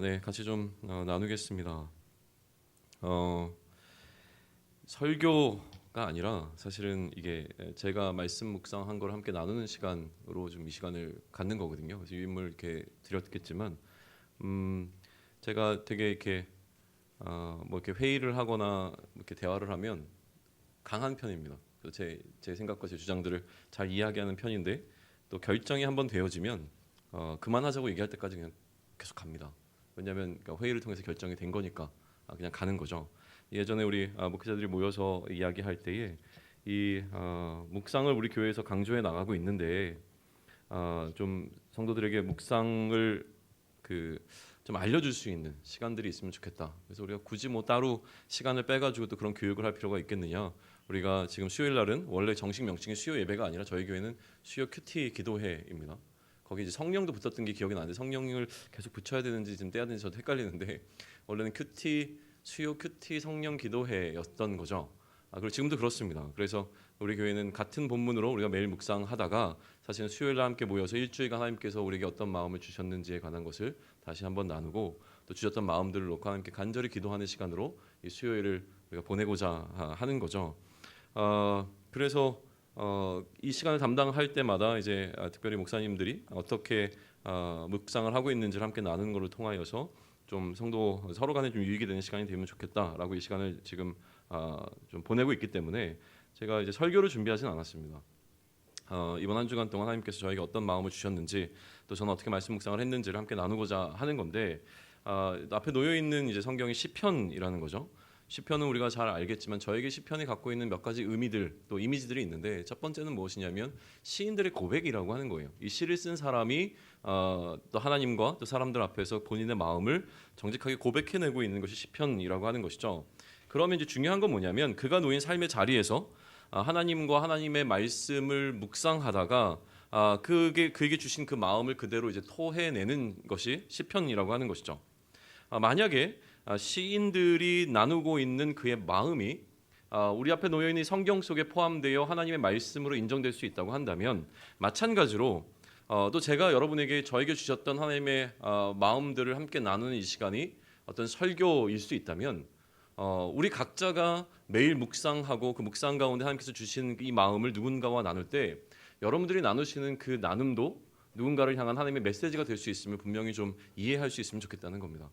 네, 같이 좀 나누겠습니다. 설교가 아니라 사실은 이게 제가 말씀 묵상한 걸 함께 나누는 시간으로 좀 이 시간을 갖는 거거든요. 그래서 유인물 이렇게 드렸겠지만, 제가 되게 이렇게 뭐 이렇게 회의를 하거나 이렇게 대화를 하면 강한 편입니다. 그래서 제 생각과 제 주장들을 잘 이야기하는 편인데, 또 결정이 한번 되어지면 그만하자고 얘기할 때까지 그냥 계속 갑니다. 왜냐하면 그러니까 회의를 통해서 결정이 된 거니까 그냥 가는 거죠. 예전에 우리 목회자들이 모여서 이야기할 때에 이 묵상을 우리 교회에서 강조해 나가고 있는데, 좀 성도들에게 묵상을 좀 알려줄 수 있는 시간들이 있으면 좋겠다. 그래서 우리가 굳이 뭐 따로 시간을 빼가지고 또 그런 교육을 할 필요가 있겠느냐. 우리가 지금 수요일 날은 원래 정식 명칭이 수요 예배가 아니라 저희 교회는 수요 큐티 기도회입니다. 거기 이제 성령도 붙었던 게 기억이 나는데 성령을 계속 붙여야 되는지 지금 떼야 되는지 저도 헷갈리는데, 원래는 수요 큐티 성령 기도회였던 거죠. 그리고 지금도 그렇습니다. 그래서 우리 교회는 같은 본문으로 우리가 매일 묵상하다가 사실은 수요일 날 함께 모여서 일주일간 하나님께서 우리에게 어떤 마음을 주셨는지에 관한 것을 다시 한번 나누고, 또 주셨던 마음들을 놓고 함께 간절히 기도하는 시간으로 이 수요일을 우리가 보내고자 하는 거죠. 그래서 이 시간을 담당할 때마다 이제 특별히 목사님들이 어떻게 묵상을 하고 있는지를 함께 나누는 것을 통하여서 좀 성도 서로 간에 좀 유익이 되는 시간이 되면 좋겠다라고 이 시간을 지금 좀 보내고 있기 때문에 제가 이제 설교를 준비하진 않았습니다. 이번 한 주간 동안 하나님께서 저에게 어떤 마음을 주셨는지, 또 저는 어떻게 말씀 묵상을 했는지를 함께 나누고자 하는 건데, 앞에 놓여 있는 이제 성경이 시편이라는 거죠. 시편은 우리가 잘 알겠지만 저에게 시편이 갖고 있는 몇 가지 의미들, 또 이미지들이 있는데, 첫 번째는 무엇이냐면 시인들의 고백이라고 하는 거예요. 이 시를 쓴 사람이 또 하나님과 또 사람들 앞에서 본인의 마음을 정직하게 고백해내고 있는 것이 시편이라고 하는 것이죠. 그러면 이제 중요한 건 뭐냐면, 그가 놓인 삶의 자리에서 하나님과 하나님의 말씀을 묵상하다가 그에게 주신 그 마음을 그대로 이제 토해내는 것이 시편이라고 하는 것이죠. 만약에 시인들이 나누고 있는 그의 마음이 우리 앞에 놓여 있는 성경 속에 포함되어 하나님의 말씀으로 인정될 수 있다고 한다면, 마찬가지로 또 제가 여러분에게 저에게 주셨던 하나님의 마음들을 함께 나누는 이 시간이 어떤 설교일 수 있다면, 우리 각자가 매일 묵상하고 그 묵상 가운데 하나님께서 주신 이 마음을 누군가와 나눌 때 여러분들이 나누시는 그 나눔도 누군가를 향한 하나님의 메시지가 될 수 있으면 분명히 좀 이해할 수 있으면 좋겠다는 겁니다.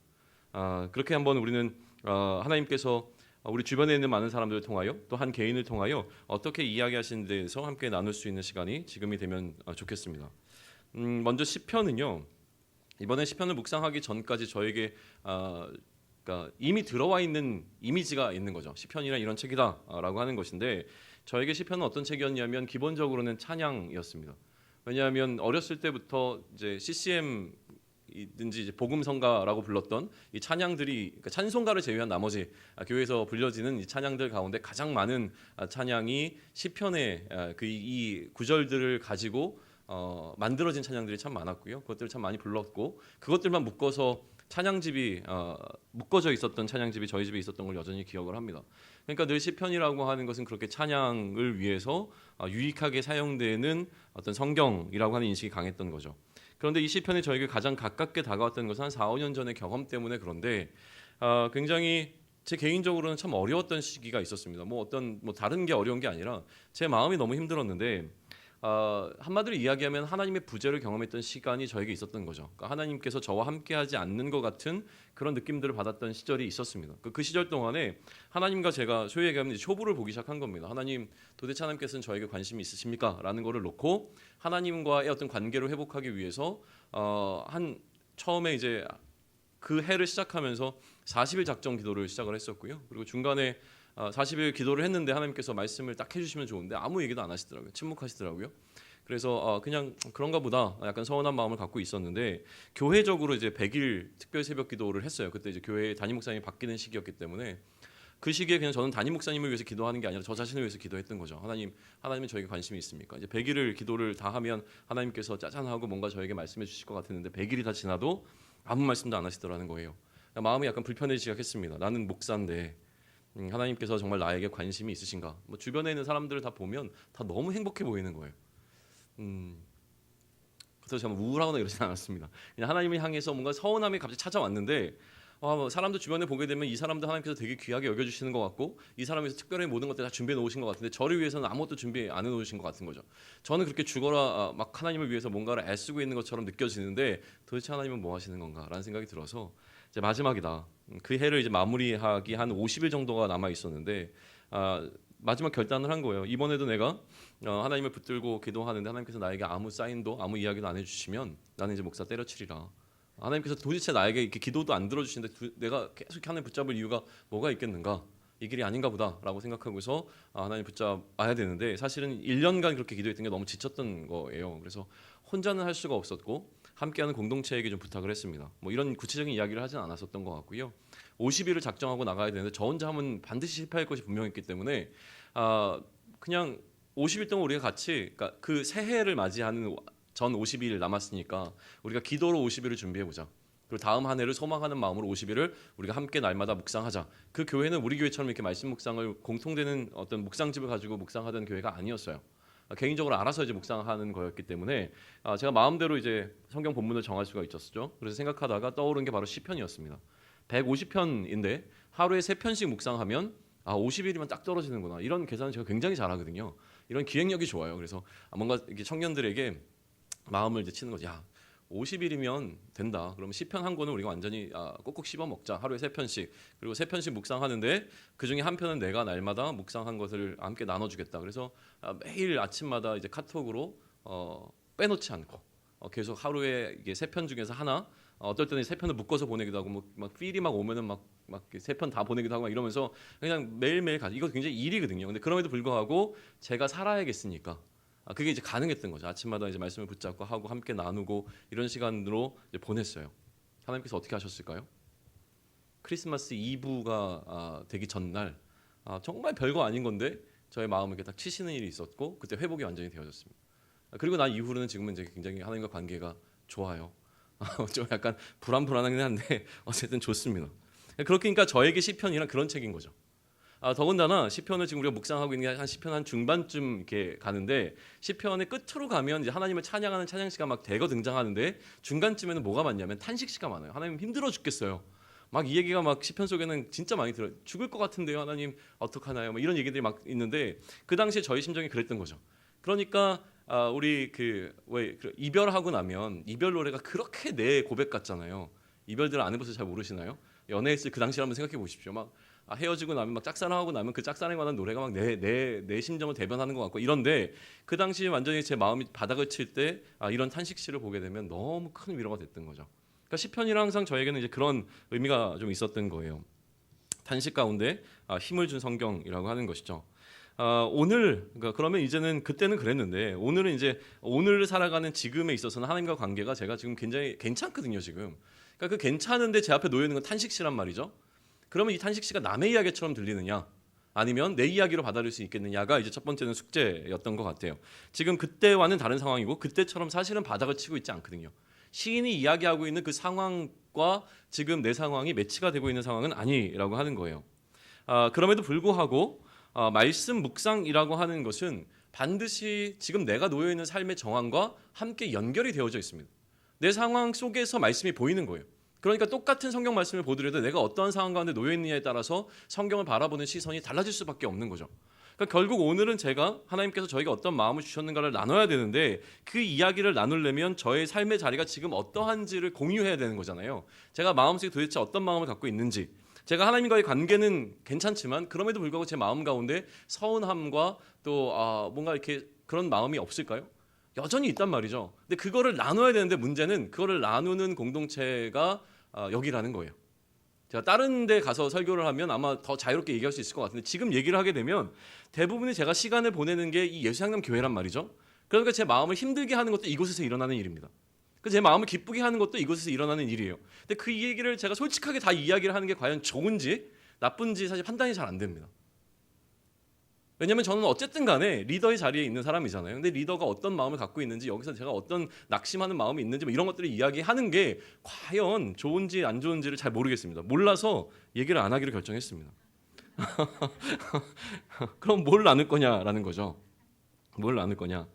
그렇게 한번 우리는 하나님께서 우리 주변에 있는 많은 사람들을 통하여 또 한 개인을 통하여 어떻게 이야기하시는 데에서 함께 나눌 수 있는 시간이 지금이 되면 좋겠습니다. 먼저 시편은요, 이번에 시편을 묵상하기 전까지 저에게 그러니까 이미 들어와 있는 이미지가 있는 거죠. 시편이란 이런 책이다라고 하는 것인데, 저에게 시편은 어떤 책이었냐면 기본적으로는 찬양이었습니다. 왜냐하면 어렸을 때부터 이제 CCM 이든지 이제 복음성가라고 불렀던 이 찬양들이, 그러니까 찬송가를 제외한 나머지 교회에서 불려지는 이 찬양들 가운데 가장 많은 찬양이 시편의 이 구절들을 가지고 만들어진 찬양들이 참 많았고요. 그것들을 참 많이 불렀고, 그것들만 묶어서 찬양집이 묶어져 있었던 찬양집이 저희 집에 있었던 걸 여전히 기억을 합니다. 그러니까 늘 시편이라고 하는 것은 그렇게 찬양을 위해서 유익하게 사용되는 어떤 성경이라고 하는 인식이 강했던 거죠. 그런데 이 시편이 저에게 가장 가깝게 다가왔던 것은 한 4, 5년 전의 경험 때문에 그런데, 굉장히 제 개인적으로는 참 어려웠던 시기가 있었습니다. 뭐 다른 게 어려운 게 아니라 제 마음이 너무 힘들었는데, 한마디로 이야기하면 하나님의 부재를 경험했던 시간이 저에게 있었던 거죠. 그러니까 하나님께서 저와 함께하지 않는 것 같은 그런 느낌들을 받았던 시절이 있었습니다. 그 시절 동안에 하나님과 제가 소위 얘기하면 쇼부를 보기 시작한 겁니다. 하나님, 도대체 하나님께서는 저에게 관심이 있으십니까? 라는 거를 놓고 하나님과의 어떤 관계를 회복하기 위해서 처음에 이제 그 해를 시작하면서 40일 작정 기도를 시작을 했었고요. 그리고 중간에 40일 기도를 했는데 하나님께서 말씀을 딱 해주시면 좋은데 아무 얘기도 안 하시더라고요. 침묵하시더라고요. 그래서 그냥 그런가 보다 약간 서운한 마음을 갖고 있었는데, 교회적으로 이제 100일 특별 새벽 기도를 했어요. 그때 이제 교회 담임 목사님이 바뀌는 시기였기 때문에 그 시기에 그냥 저는 담임 목사님을 위해서 기도하는 게 아니라 저 자신을 위해서 기도했던 거죠. 하나님은 저에게 관심이 있습니까? 이제 100일을 기도를 다 하면 하나님께서 짜잔하고 뭔가 저에게 말씀해 주실 것 같았는데 100일이 다 지나도 아무 말씀도 안 하시더라는 거예요. 마음이 약간 불편해지기 시작했습니다. 나는 목사인데 하나님께서 정말 나에게 관심이 있으신가? 뭐 주변에 있는 사람들을 다 보면 다 너무 행복해 보이는 거예요. 그래서 제가 우울하거나 이러진 않았습니다. 그냥 하나님을 향해서 뭔가 서운함이 갑자기 찾아왔는데 뭐 사람도 주변에 보게 되면 이 사람도 하나님께서 되게 귀하게 여겨주시는 것 같고 이 사람에서 특별히 모든 것들 다 준비해 놓으신 것 같은데 저를 위해서는 아무것도 준비 안 해놓으신 것 같은 거죠. 저는 그렇게 죽어라 막 하나님을 위해서 뭔가를 애쓰고 있는 것처럼 느껴지는데 도대체 하나님은 뭐 하시는 건가라는 생각이 들어서 이제 마지막이다. 그 해를 이제 마무리하기 한 50일 정도가 남아 있었는데 마지막 결단을 한 거예요. 이번에도 내가 하나님을 붙들고 기도하는데 하나님께서 나에게 아무 사인도 아무 이야기도 안 해주시면 나는 이제 목사 때려치리라. 하나님께서 도대체 나에게 이렇게 기도도 안 들어주시는데 내가 계속 하나님 붙잡을 이유가 뭐가 있겠는가? 이 길이 아닌가 보다라고 생각하고서 하나님 붙잡아야 되는데 사실은 1년간 그렇게 기도했던 게 너무 지쳤던 거예요. 그래서 혼자는 할 수가 없었고 함께하는 공동체에게 좀 부탁을 했습니다. 뭐 이런 구체적인 이야기를 하진 않았었던 것 같고요. 50일을 작정하고 나가야 되는데 저 혼자 하면 반드시 실패할 것이 분명했기 때문에 그냥 50일 동안 우리가 같이 그러니까 그 새해를 맞이하는 전 50일 남았으니까 우리가 기도로 50일을 준비해보자. 그리고 다음 한 해를 소망하는 마음으로 50일을 우리가 함께 날마다 묵상하자. 그 교회는 우리 교회처럼 이렇게 말씀 묵상을 공통되는 어떤 묵상집을 가지고 묵상하던 교회가 아니었어요. 개인적으로 알아서 이제 묵상하는 거였기 때문에 제가 마음대로 이제 성경 본문을 정할 수가 있었죠. 그래서 생각하다가 떠오른 게 바로 시편이었습니다. 150편인데 하루에 3편씩 묵상하면 50일이면 딱 떨어지는구나. 이런 계산을 제가 굉장히 잘하거든요. 이런 기획력이 좋아요. 그래서 뭔가 이렇게 청년들에게 마음을 이제 치는 거죠. 야, 50일이면 된다. 그러면 시편 한 권을 우리가 완전히 꼭꼭 씹어 먹자. 하루에 3편씩. 그리고 3편씩 묵상하는데 그중에 한 편은 내가 날마다 묵상한 것을 함께 나눠주겠다. 그래서 매일 아침마다 이제 카톡으로 빼놓지 않고 계속 하루에 이게 3편 중에서 하나 어떨 때는 3편을 묶어서 보내기도 하고 막 필이 막 오면은 막 3편 다 보내기도 하고 막 이러면서 그냥 매일매일 이거 굉장히 일이거든요. 근데 그럼에도 불구하고 제가 살아야겠으니까 그게 이제 가능했던 거죠. 아침마다 이제 말씀을 붙잡고 하고 함께 나누고 이런 시간으로 이제 보냈어요. 하나님께서 어떻게 하셨을까요? 크리스마스 이브가 되기 전날 정말 별거 아닌 건데 저의 마음을 이렇게 딱 치시는 일이 있었고 그때 회복이 완전히 되어졌습니다. 그리고 난 이후로는 지금은 이제 굉장히 하나님과 관계가 좋아요. 좀 약간 불안하긴 한데 어쨌든 좋습니다. 그러니까 저에게 시편이란 그런 책인 거죠. 더군다나 시편을 지금 우리가 묵상하고 있는 게 한 시편 한 중반쯤 이렇게 가는데 시편의 끝으로 가면 이제 하나님을 찬양하는 찬양시가 막 대거 등장하는데 중간쯤에는 뭐가 많냐면 탄식시가 많아요. 하나님 힘들어 죽겠어요. 막 이 얘기가 막 시편 속에는 진짜 많이 들어요. 죽을 것 같은데요, 하나님 어떡하나요? 뭐 이런 얘기들이 막 있는데 그 당시에 저희 심정이 그랬던 거죠. 그러니까 우리 왜 이별하고 나면 이별 노래가 그렇게 내 고백 같잖아요. 이별들을 안 해봐서 잘 모르시나요? 연애했을 그 당시를 한번 생각해 보십시오. 막 헤어지고 나면 막 짝사랑하고 나면 그 짝사랑에 관한 노래가 막 내 심정을 대변하는 것 같고 이런데 그 당시 완전히 제 마음이 바닥을 칠 때 이런 탄식시를 보게 되면 너무 큰 위로가 됐던 거죠. 그러니까 시편이랑 항상 저에게는 이제 그런 의미가 좀 있었던 거예요. 탄식 가운데 힘을 준 성경이라고 하는 것이죠. 오늘 그러면 이제는 그때는 그랬는데 오늘은 이제 오늘을 살아가는 지금에 있어서는 하나님과 관계가 제가 지금 굉장히 괜찮거든요. 지금 그러니까 그 괜찮은데 제 앞에 놓여 있는 건 탄식시란 말이죠. 그러면 이 탄식시가 남의 이야기처럼 들리느냐 아니면 내 이야기로 받아들일 수 있겠느냐가 이제 첫 번째는 숙제였던 것 같아요. 지금 그때와는 다른 상황이고 그때처럼 사실은 바닥을 치고 있지 않거든요. 시인이 이야기하고 있는 그 상황과 지금 내 상황이 매치가 되고 있는 상황은 아니라고 하는 거예요. 그럼에도 불구하고 말씀 묵상이라고 하는 것은 반드시 지금 내가 놓여 있는 삶의 정황과 함께 연결이 되어져 있습니다. 내 상황 속에서 말씀이 보이는 거예요. 그러니까 똑같은 성경 말씀을 보더라도 내가 어떠한 상황 가운데 놓여 있느냐에 따라서 성경을 바라보는 시선이 달라질 수밖에 없는 거죠. 그러니까 결국 오늘은 제가 하나님께서 저에게 어떤 마음을 주셨는가를 나눠야 되는데 그 이야기를 나누려면 저의 삶의 자리가 지금 어떠한지를 공유해야 되는 거잖아요. 제가 마음속에 도대체 어떤 마음을 갖고 있는지 제가 하나님과의 관계는 괜찮지만 그럼에도 불구하고 제 마음 가운데 서운함과 또 뭔가 이렇게 그런 마음이 없을까요? 여전히 있단 말이죠. 근데 그거를 나눠야 되는데 문제는 그거를 나누는 공동체가 여기라는 거예요. 제가 다른 데 가서 설교를 하면 아마 더 자유롭게 얘기할 수 있을 것 같은데 지금 얘기를 하게 되면 대부분이 제가 시간을 보내는 게 이 예수향림 교회란 말이죠. 그러니까 제 마음을 힘들게 하는 것도 이곳에서 일어나는 일입니다. 제 마음을 기쁘게 하는 것도 이곳에서 일어나는 일이에요. 근데 그 얘기를 제가 솔직하게 다 이야기를 하는 게 과연 좋은지 나쁜지 사실 판단이 잘 안 됩니다. 왜냐하면 저는 어쨌든 간에 리더의 자리에 있는 사람이잖아요. 근데 리더가 어떤 마음을 갖고 있는지 여기서 제가 어떤 낙심하는 마음이 있는지 뭐 이런 것들을 이야기하는 게 과연 좋은지 안 좋은지를 잘 모르겠습니다. 몰라서 얘기를 안 하기로 결정했습니다. 그럼 뭘 나눌 거냐라는 거죠. 뭘 나눌 거냐.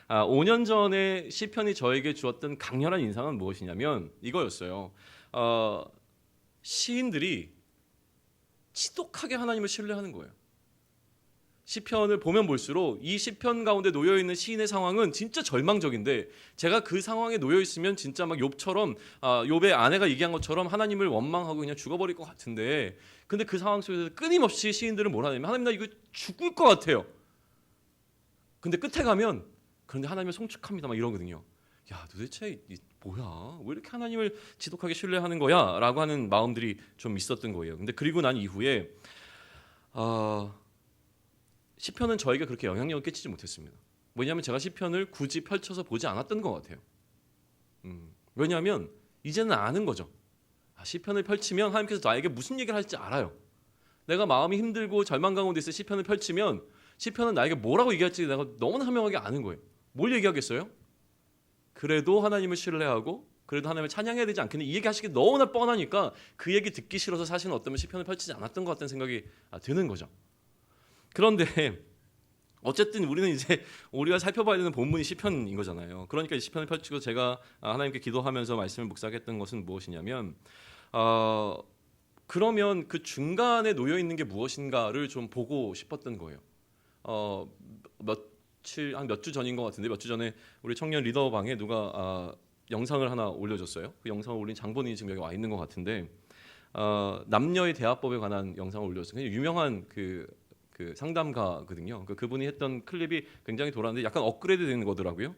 5년 전에 시편이 저에게 주었던 강렬한 인상은 무엇이냐면 이거였어요. 시인들이 지독하게 하나님을 신뢰하는 거예요. 시편을 보면 볼수록 이 시편 가운데 놓여 있는 시인의 상황은 진짜 절망적인데, 제가 그 상황에 놓여 있으면 진짜 막 욥처럼 욥의 아내가 얘기한 것처럼 하나님을 원망하고 그냥 죽어버릴 것 같은데, 근데 그 상황 속에서 끊임없이 시인들은 뭐라 하냐면 하나님 나 이거 죽을 것 같아요. 근데 끝에 가면 그런데 하나님을 송축합니다 막 이러거든요. 야 도대체 뭐야 왜 이렇게 하나님을 지독하게 신뢰하는 거야 라고 하는 마음들이 좀 있었던 거예요. 근데 그리고 난 이후에 시편은 저에게 그렇게 영향력을 끼치지 못했습니다. 왜냐하면 제가 시편을 굳이 펼쳐서 보지 않았던 것 같아요. 왜냐하면 이제는 아는 거죠. 시편을 펼치면 하나님께서 나에게 무슨 얘기를 할지 알아요. 내가 마음이 힘들고 절망 가운데 있을 시편을 펼치면 시편은 나에게 뭐라고 얘기할지 내가 너무나 현명하게 아는 거예요. 뭘 얘기하겠어요? 그래도 하나님을 신뢰하고 그래도 하나님을 찬양해야 되지 않겠니? 이 얘기 하시기 너무나 뻔하니까 그 얘기 듣기 싫어서 사실은 어쩌면 시편을 펼치지 않았던 것 같다는 생각이 드는 거죠. 그런데 어쨌든 우리는 이제 우리가 살펴봐야 되는 본문이 시편인 거잖아요. 그러니까 시편을 펼치고 제가 하나님께 기도하면서 말씀을 묵상했던 것은 무엇이냐면 그러면 그 중간에 놓여 있는 게 무엇인가를 좀 보고 싶었던 거예요. 한 몇 주 전인 것 같은데 몇 주 전에 우리 청년 리더 방에 누가 영상을 하나 올려줬어요. 그 영상을 올린 장본인이 지금 여기 와 있는 것 같은데 남녀의 대화법에 관한 영상을 올렸어요. 유명한 그 상담가거든요. 그분이 했던 클립이 굉장히 돌았는데 약간 업그레이드 되는 거더라고요.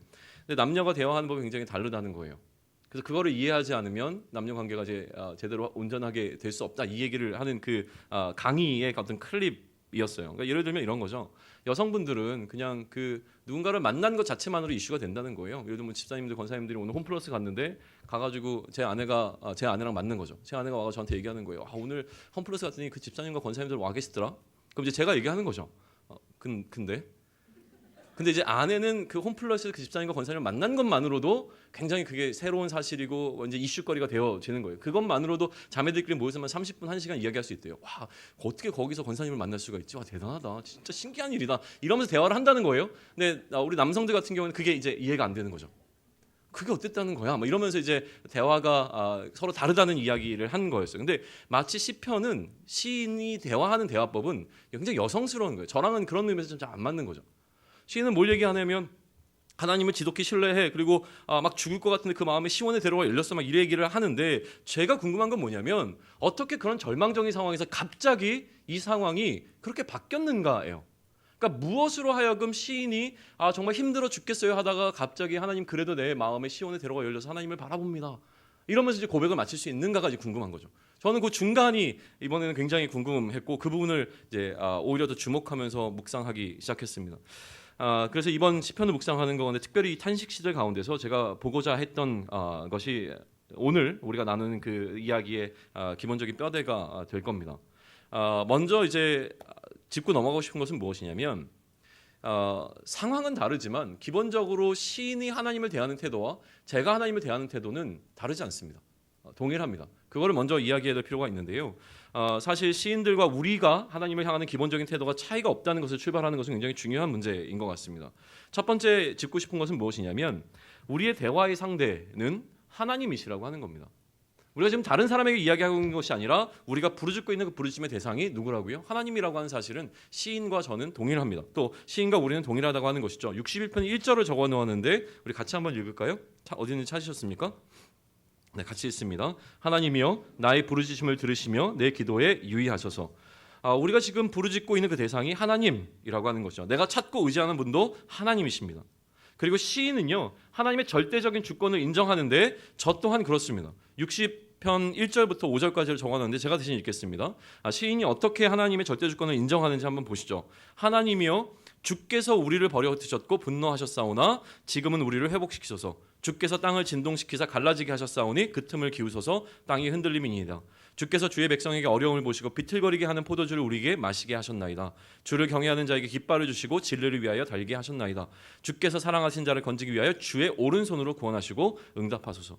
근데 남녀가 대화하는 법이 굉장히 다르다는 거예요. 그래서 그거를 이해하지 않으면 남녀 관계가 이제 제대로 온전하게 될 수 없다 이 얘기를 하는 그 강의의 어떤 클립이었어요. 그러니까 예를 들면 이런 거죠. 여성분들은 그냥 그 누군가를 만난 것 자체만으로 이슈가 된다는 거예요. 예를 들면 집사님들, 권사님들이 오늘 홈플러스 갔는데 가가지고 제 아내랑 맞는 거죠. 제 아내가 와서 저한테 얘기하는 거예요. 오늘 홈플러스 갔더니 그 집사님과 권사님들 와 계시더라. 그럼 이제 제가 얘기하는 거죠. 근데 이제 아내는 그 홈플러스 그 집사님과 권사님을 만난 것만으로도 굉장히 그게 새로운 사실이고 이제 이슈거리가 되어지는 거예요. 그것만으로도 자매들끼리 모여서만 30분, 1시간 이야기할 수 있대요. 와, 어떻게 거기서 권사님을 만날 수가 있지? 와, 대단하다. 진짜 신기한 일이다. 이러면서 대화를 한다는 거예요. 근데 우리 남성들 같은 경우는 그게 이제 이해가 안 되는 거죠. 그게 어땠다는 거야? 막 이러면서 이제 대화가 서로 다르다는 이야기를 한 거였어요. 근데 마치 시편은 시인이 대화하는 대화법은 굉장히 여성스러운 거예요. 저랑은 그런 의미에서 좀 잘 안 맞는 거죠. 시인은 뭘 얘기하냐면 하나님을 지독히 신뢰해. 그리고 막 죽을 것 같은데 그 마음에 시온의 대로가 열렸어. 막 이 얘기를 하는데 제가 궁금한 건 뭐냐면 어떻게 그런 절망적인 상황에서 갑자기 이 상황이 그렇게 바뀌었는가예요. 그러니까 무엇으로 하여금 시인이 정말 힘들어 죽겠어요 하다가 갑자기 하나님 그래도 내 마음에 시온의 대로가 열려서 하나님을 바라봅니다. 이러면서 이제 고백을 마칠 수 있는가가 이제 궁금한 거죠. 저는 그 중간이 이번에는 굉장히 궁금했고 그 부분을 이제 오히려 더 주목하면서 묵상하기 시작했습니다. 그래서 이번 시편을 묵상하는 가운데 특별히 이 탄식 시절 가운데서 제가 보고자 했던 것이 오늘 우리가 나누는 그 이야기의 기본적인 뼈대가 될 겁니다. 먼저 이제 짚고 넘어가고 싶은 것은 무엇이냐면 상황은 다르지만 기본적으로 시인이 하나님을 대하는 태도와 제가 하나님을 대하는 태도는 다르지 않습니다. 동일합니다. 그거를 먼저 이야기해야 될 필요가 있는데요. 사실 시인들과 우리가 하나님을 향하는 기본적인 태도가 차이가 없다는 것을 출발하는 것은 굉장히 중요한 문제인 것 같습니다. 첫 번째 짚고 싶은 것은 무엇이냐면 우리의 대화의 상대는 하나님이시라고 하는 겁니다. 우리가 지금 다른 사람에게 이야기하고 있는 것이 아니라 우리가 부르짖고 있는 그 부르짖음의 대상이 누구라고요? 하나님이라고 하는 사실은 시인과 저는 동일합니다. 또 시인과 우리는 동일하다고 하는 것이죠. 61편 1절을 적어 놓았는데 우리 같이 한번 읽을까요? 어디 있는지 찾으셨습니까? 네, 같이 읽습니다. 하나님이여 나의 부르짖음을 들으시며 내 기도에 유의하소서. 우리가 지금 부르짖고 있는 그 대상이 하나님이라고 하는 것이죠. 내가 찾고 의지하는 분도 하나님이십니다. 그리고 시인은요 하나님의 절대적인 주권을 인정하는데 저 또한 그렇습니다. 60편 1절부터 5절까지를 적어놨는데 제가 대신 읽겠습니다. 시인이 어떻게 하나님의 절대 주권을 인정하는지 한번 보시죠. 하나님이여 주께서 우리를 버려두셨고 분노하셨사오나 지금은 우리를 회복시키소서. 주께서 땅을 진동시키사 갈라지게 하셨사오니 그 틈을 기우소서. 땅이 흔들림이니이다. 주께서 주의 백성에게 어려움을 보시고 비틀거리게 하는 포도주를 우리에게 마시게 하셨나이다. 주를 경외하는 자에게 깃발을 주시고 진리를 위하여 달게 하셨나이다. 주께서 사랑하신 자를 건지기 위하여 주의 오른손으로 구원하시고 응답하소서.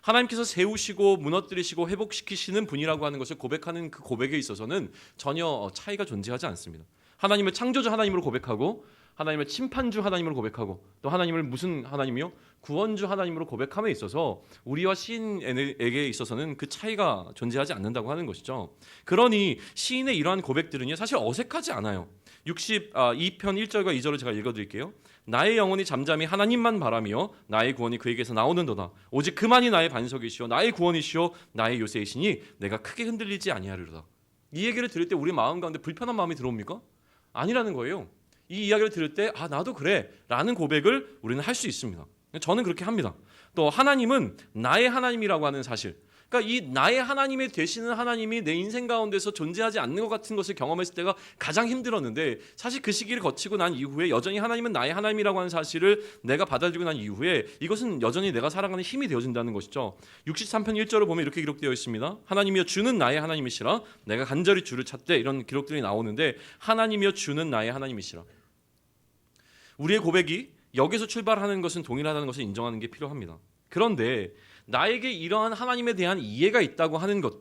하나님께서 세우시고 무너뜨리시고 회복시키시는 분이라고 하는 것을 고백하는 그 고백에 있어서는 전혀 차이가 존재하지 않습니다. 하나님을 창조주 하나님으로 고백하고 하나님을 심판주 하나님으로 고백하고 또 하나님을 무슨 하나님이요? 구원주 하나님으로 고백함에 있어서 우리와 시인에게 있어서는 그 차이가 존재하지 않는다고 하는 것이죠. 그러니 시인의 이러한 고백들은요 사실 어색하지 않아요. 62편 1절과 2절을 제가 읽어드릴게요. 나의 영혼이 잠잠히 하나님만 바라며 나의 구원이 그에게서 나오는도다. 오직 그만이 나의 반석이시오 나의 구원이시오 나의 요새이시니 내가 크게 흔들리지 아니하리로다. 이 얘기를 들을 때 우리 마음 가운데 불편한 마음이 들어옵니까? 아니라는 거예요. 이 이야기를 들을 때 나도 그래 라는 고백을 우리는 할 수 있습니다. 저는 그렇게 합니다. 또 하나님은 나의 하나님이라고 하는 사실, 그러니까 이 나의 하나님이 되시는 하나님이 내 인생 가운데서 존재하지 않는 것 같은 것을 경험했을 때가 가장 힘들었는데, 사실 그 시기를 거치고 난 이후에 여전히 하나님은 나의 하나님이라고 하는 사실을 내가 받아들이고 난 이후에 이것은 여전히 내가 살아가는 힘이 되어진다는 것이죠. 63편 1절을 보면 이렇게 기록되어 있습니다. 하나님이여 주는 나의 하나님이시라 내가 간절히 주를 찾되, 이런 기록들이 나오는데 하나님이여 주는 나의 하나님이시라. 우리의 고백이 여기서 출발하는 것은 동일하다는 것을 인정하는 게 필요합니다. 그런데 나에게 이러한 하나님에 대한 이해가 있다고 하는 것,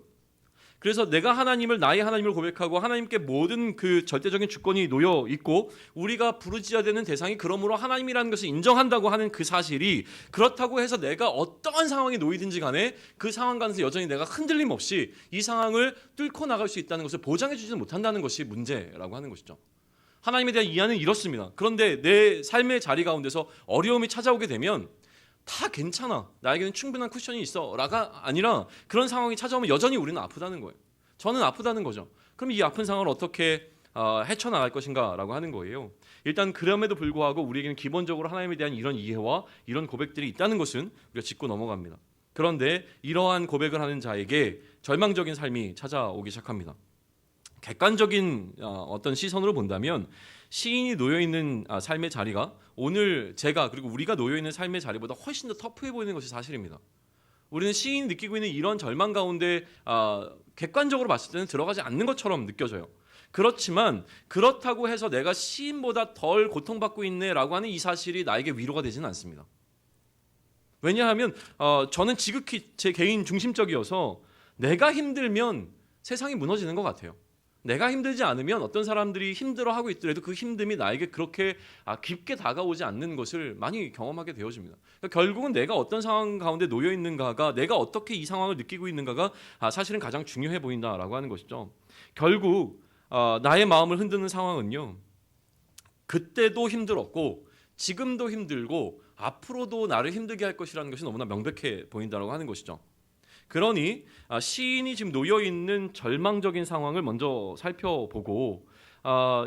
그래서 내가 하나님을 나의 하나님을 고백하고 하나님께 모든 그 절대적인 주권이 놓여 있고 우리가 부르짖어야 되는 대상이 그러므로 하나님이라는 것을 인정한다고 하는 그 사실이, 그렇다고 해서 내가 어떠한 상황에 놓이든지 간에 그 상황 가운데서 여전히 내가 흔들림 없이 이 상황을 뚫고 나갈 수 있다는 것을 보장해 주지 못한다는 것이 문제라고 하는 것이죠. 하나님에 대한 이해는 이렇습니다. 그런데 내 삶의 자리 가운데서 어려움이 찾아오게 되면 다 괜찮아, 나에게는 충분한 쿠션이 있어 라가 아니라 그런 상황이 찾아오면 여전히 우리는 아프다는 거예요. 저는 아프다는 거죠. 그럼 이 아픈 상황을 어떻게 헤쳐나갈 것인가 라고 하는 거예요. 일단 그럼에도 불구하고 우리에게는 기본적으로 하나님에 대한 이런 이해와 이런 고백들이 있다는 것은 우리가 짚고 넘어갑니다. 그런데 이러한 고백을 하는 자에게 절망적인 삶이 찾아오기 시작합니다. 객관적인 어떤 시선으로 본다면 시인이 놓여있는 삶의 자리가 오늘 제가 그리고 우리가 놓여있는 삶의 자리보다 훨씬 더 터프해 보이는 것이 사실입니다. 우리는 시인이 느끼고 있는 이런 절망 가운데 객관적으로 봤을 때는 들어가지 않는 것처럼 느껴져요. 그렇지만 그렇다고 해서 내가 시인보다 덜 고통받고 있네라고 하는 이 사실이 나에게 위로가 되지는 않습니다. 왜냐하면 저는 지극히 제 개인 중심적이어서 내가 힘들면 세상이 무너지는 것 같아요. 내가 힘들지 않으면 어떤 사람들이 힘들어하고 있더라도 그 힘듦이 나에게 그렇게 깊게 다가오지 않는 것을 많이 경험하게 되어집니다. 그러니까 결국은 내가 어떤 상황 가운데 놓여 있는가가, 내가 어떻게 이 상황을 느끼고 있는가가 사실은 가장 중요해 보인다라고 하는 것이죠. 결국 나의 마음을 흔드는 상황은요, 그때도 힘들었고 지금도 힘들고 앞으로도 나를 힘들게 할 것이라는 것이 너무나 명백해 보인다라고 하는 것이죠. 그러니 시인이 지금 놓여있는 절망적인 상황을 먼저 살펴보고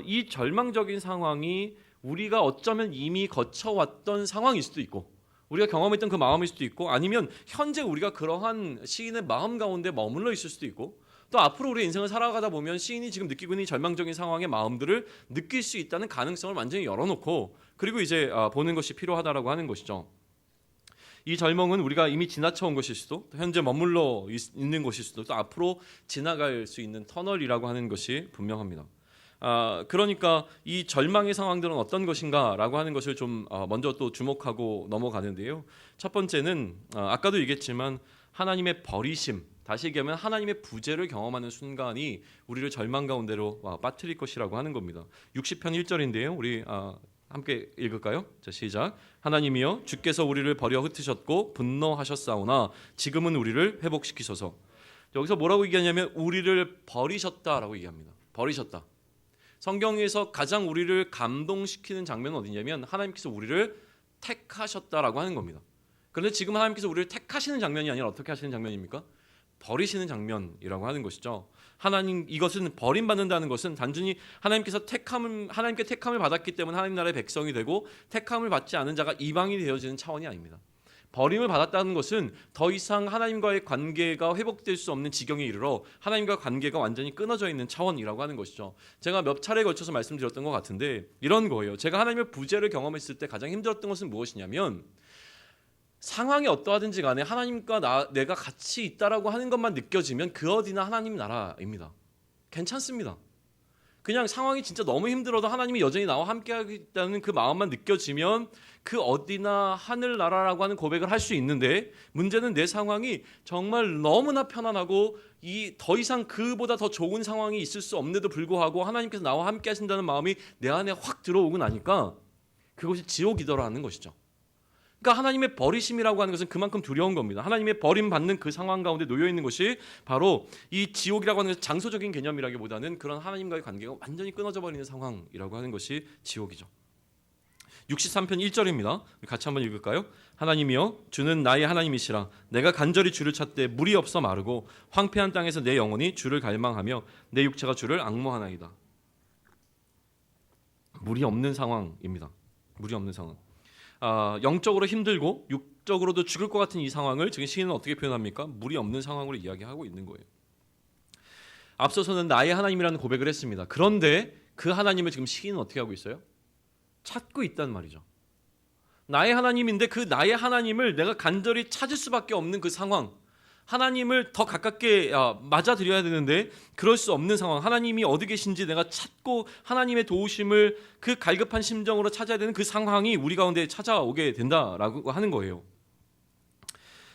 이 절망적인 상황이 우리가 어쩌면 이미 거쳐왔던 상황일 수도 있고 우리가 경험했던 그 마음일 수도 있고, 아니면 현재 우리가 그러한 시인의 마음 가운데 머물러 있을 수도 있고, 또 앞으로 우리 인생을 살아가다 보면 시인이 지금 느끼고 있는 이 절망적인 상황의 마음들을 느낄 수 있다는 가능성을 완전히 열어놓고 그리고 이제 보는 것이 필요하다라고 하는 것이죠. 이 절망은 우리가 이미 지나쳐온 것일 수도, 현재 머물러 있는 것일 수도, 또 앞으로 지나갈 수 있는 터널이라고 하는 것이 분명합니다. 그러니까 이 절망의 상황들은 어떤 것인가라고 하는 것을 좀 먼저 또 주목하고 넘어가는데요. 첫 번째는 아까도 얘기했지만 하나님의 버리심, 다시 얘기하면 하나님의 부재를 경험하는 순간이 우리를 절망 가운데로 빠뜨릴 것이라고 하는 겁니다. 60편 1절인데요. 우리 함께 읽을까요? 자, 시작. 하나님이여 주께서 우리를 버려 흩으셨고 분노하셨사오나 지금은 우리를 회복시키소서. 여기서 뭐라고 얘기하냐면 우리를 버리셨다라고 얘기합니다. 버리셨다. 성경에서 가장 우리를 감동시키는 장면은 어디냐면 하나님께서 우리를 택하셨다라고 하는 겁니다. 그런데 지금 하나님께서 우리를 택하시는 장면이 아니라 어떻게 하시는 장면입니까? 버리시는 장면이라고 하는 것이죠. 하나님, 이것은 버림받는다는 것은 단순히 하나님께 택함을 받았기 때문에 하나님 나라의 백성이 되고 택함을 받지 않은 자가 이방인이 되어지는 차원이 아닙니다. 버림을 받았다는 것은 더 이상 하나님과의 관계가 회복될 수 없는 지경에 이르러 하나님과 관계가 완전히 끊어져 있는 차원이라고 하는 것이죠. 제가 몇 차례에 걸쳐서 말씀드렸던 것 같은데 이런 거예요. 제가 하나님의 부재를 경험했을 때 가장 힘들었던 것은 무엇이냐면, 상황이 어떠하든지 간에 하나님과 내가 같이 있다라고 하는 것만 느껴지면 그 어디나 하나님 나라입니다. 괜찮습니다. 그냥 상황이 진짜 너무 힘들어도 하나님이 여전히 나와 함께하겠다는 그 마음만 느껴지면 그 어디나 하늘나라라고 하는 고백을 할 수 있는데, 문제는 내 상황이 정말 너무나 편안하고 더 이상 그보다 더 좋은 상황이 있을 수 없는데도 불구하고 하나님께서 나와 함께 하신다는 마음이 내 안에 확 들어오고 나니까 그것이 지옥이더라는 것이죠. 그러니까 하나님의 버리심이라고 하는 것은 그만큼 두려운 겁니다. 하나님의 버림받는 그 상황 가운데 놓여 있는 것이 바로 이 지옥이라고 하는 것은 장소적인 개념이라기보다는 그런 하나님과의 관계가 완전히 끊어져 버리는 상황이라고 하는 것이 지옥이죠. 63편 1절입니다. 같이 한번 읽을까요? 하나님이여 주는 나의 하나님이시라. 내가 간절히 주를 찾되 물이 없어 마르고 황폐한 땅에서 내 영혼이 주를 갈망하며 내 육체가 주를 앙모하나이다. 물이 없는 상황입니다. 물이 없는 상황. 영적으로 힘들고 육적으로도 죽을 것 같은 이 상황을 지금 시인은 어떻게 표현합니까? 물이 없는 상황으로 이야기하고 있는 거예요. 앞서서는 나의 하나님이라는 고백을 했습니다. 그런데 그 하나님을 지금 시인은 어떻게 하고 있어요? 찾고 있단 말이죠. 나의 하나님인데 그 나의 하나님을 내가 간절히 찾을 수밖에 없는 그 상황, 하나님을 더 가깝게 맞아들여야 되는데 그럴 수 없는 상황, 하나님이 어디 계신지 내가 찾고 하나님의 도우심을 그 갈급한 심정으로 찾아야 되는 그 상황이 우리 가운데 찾아오게 된다라고 하는 거예요.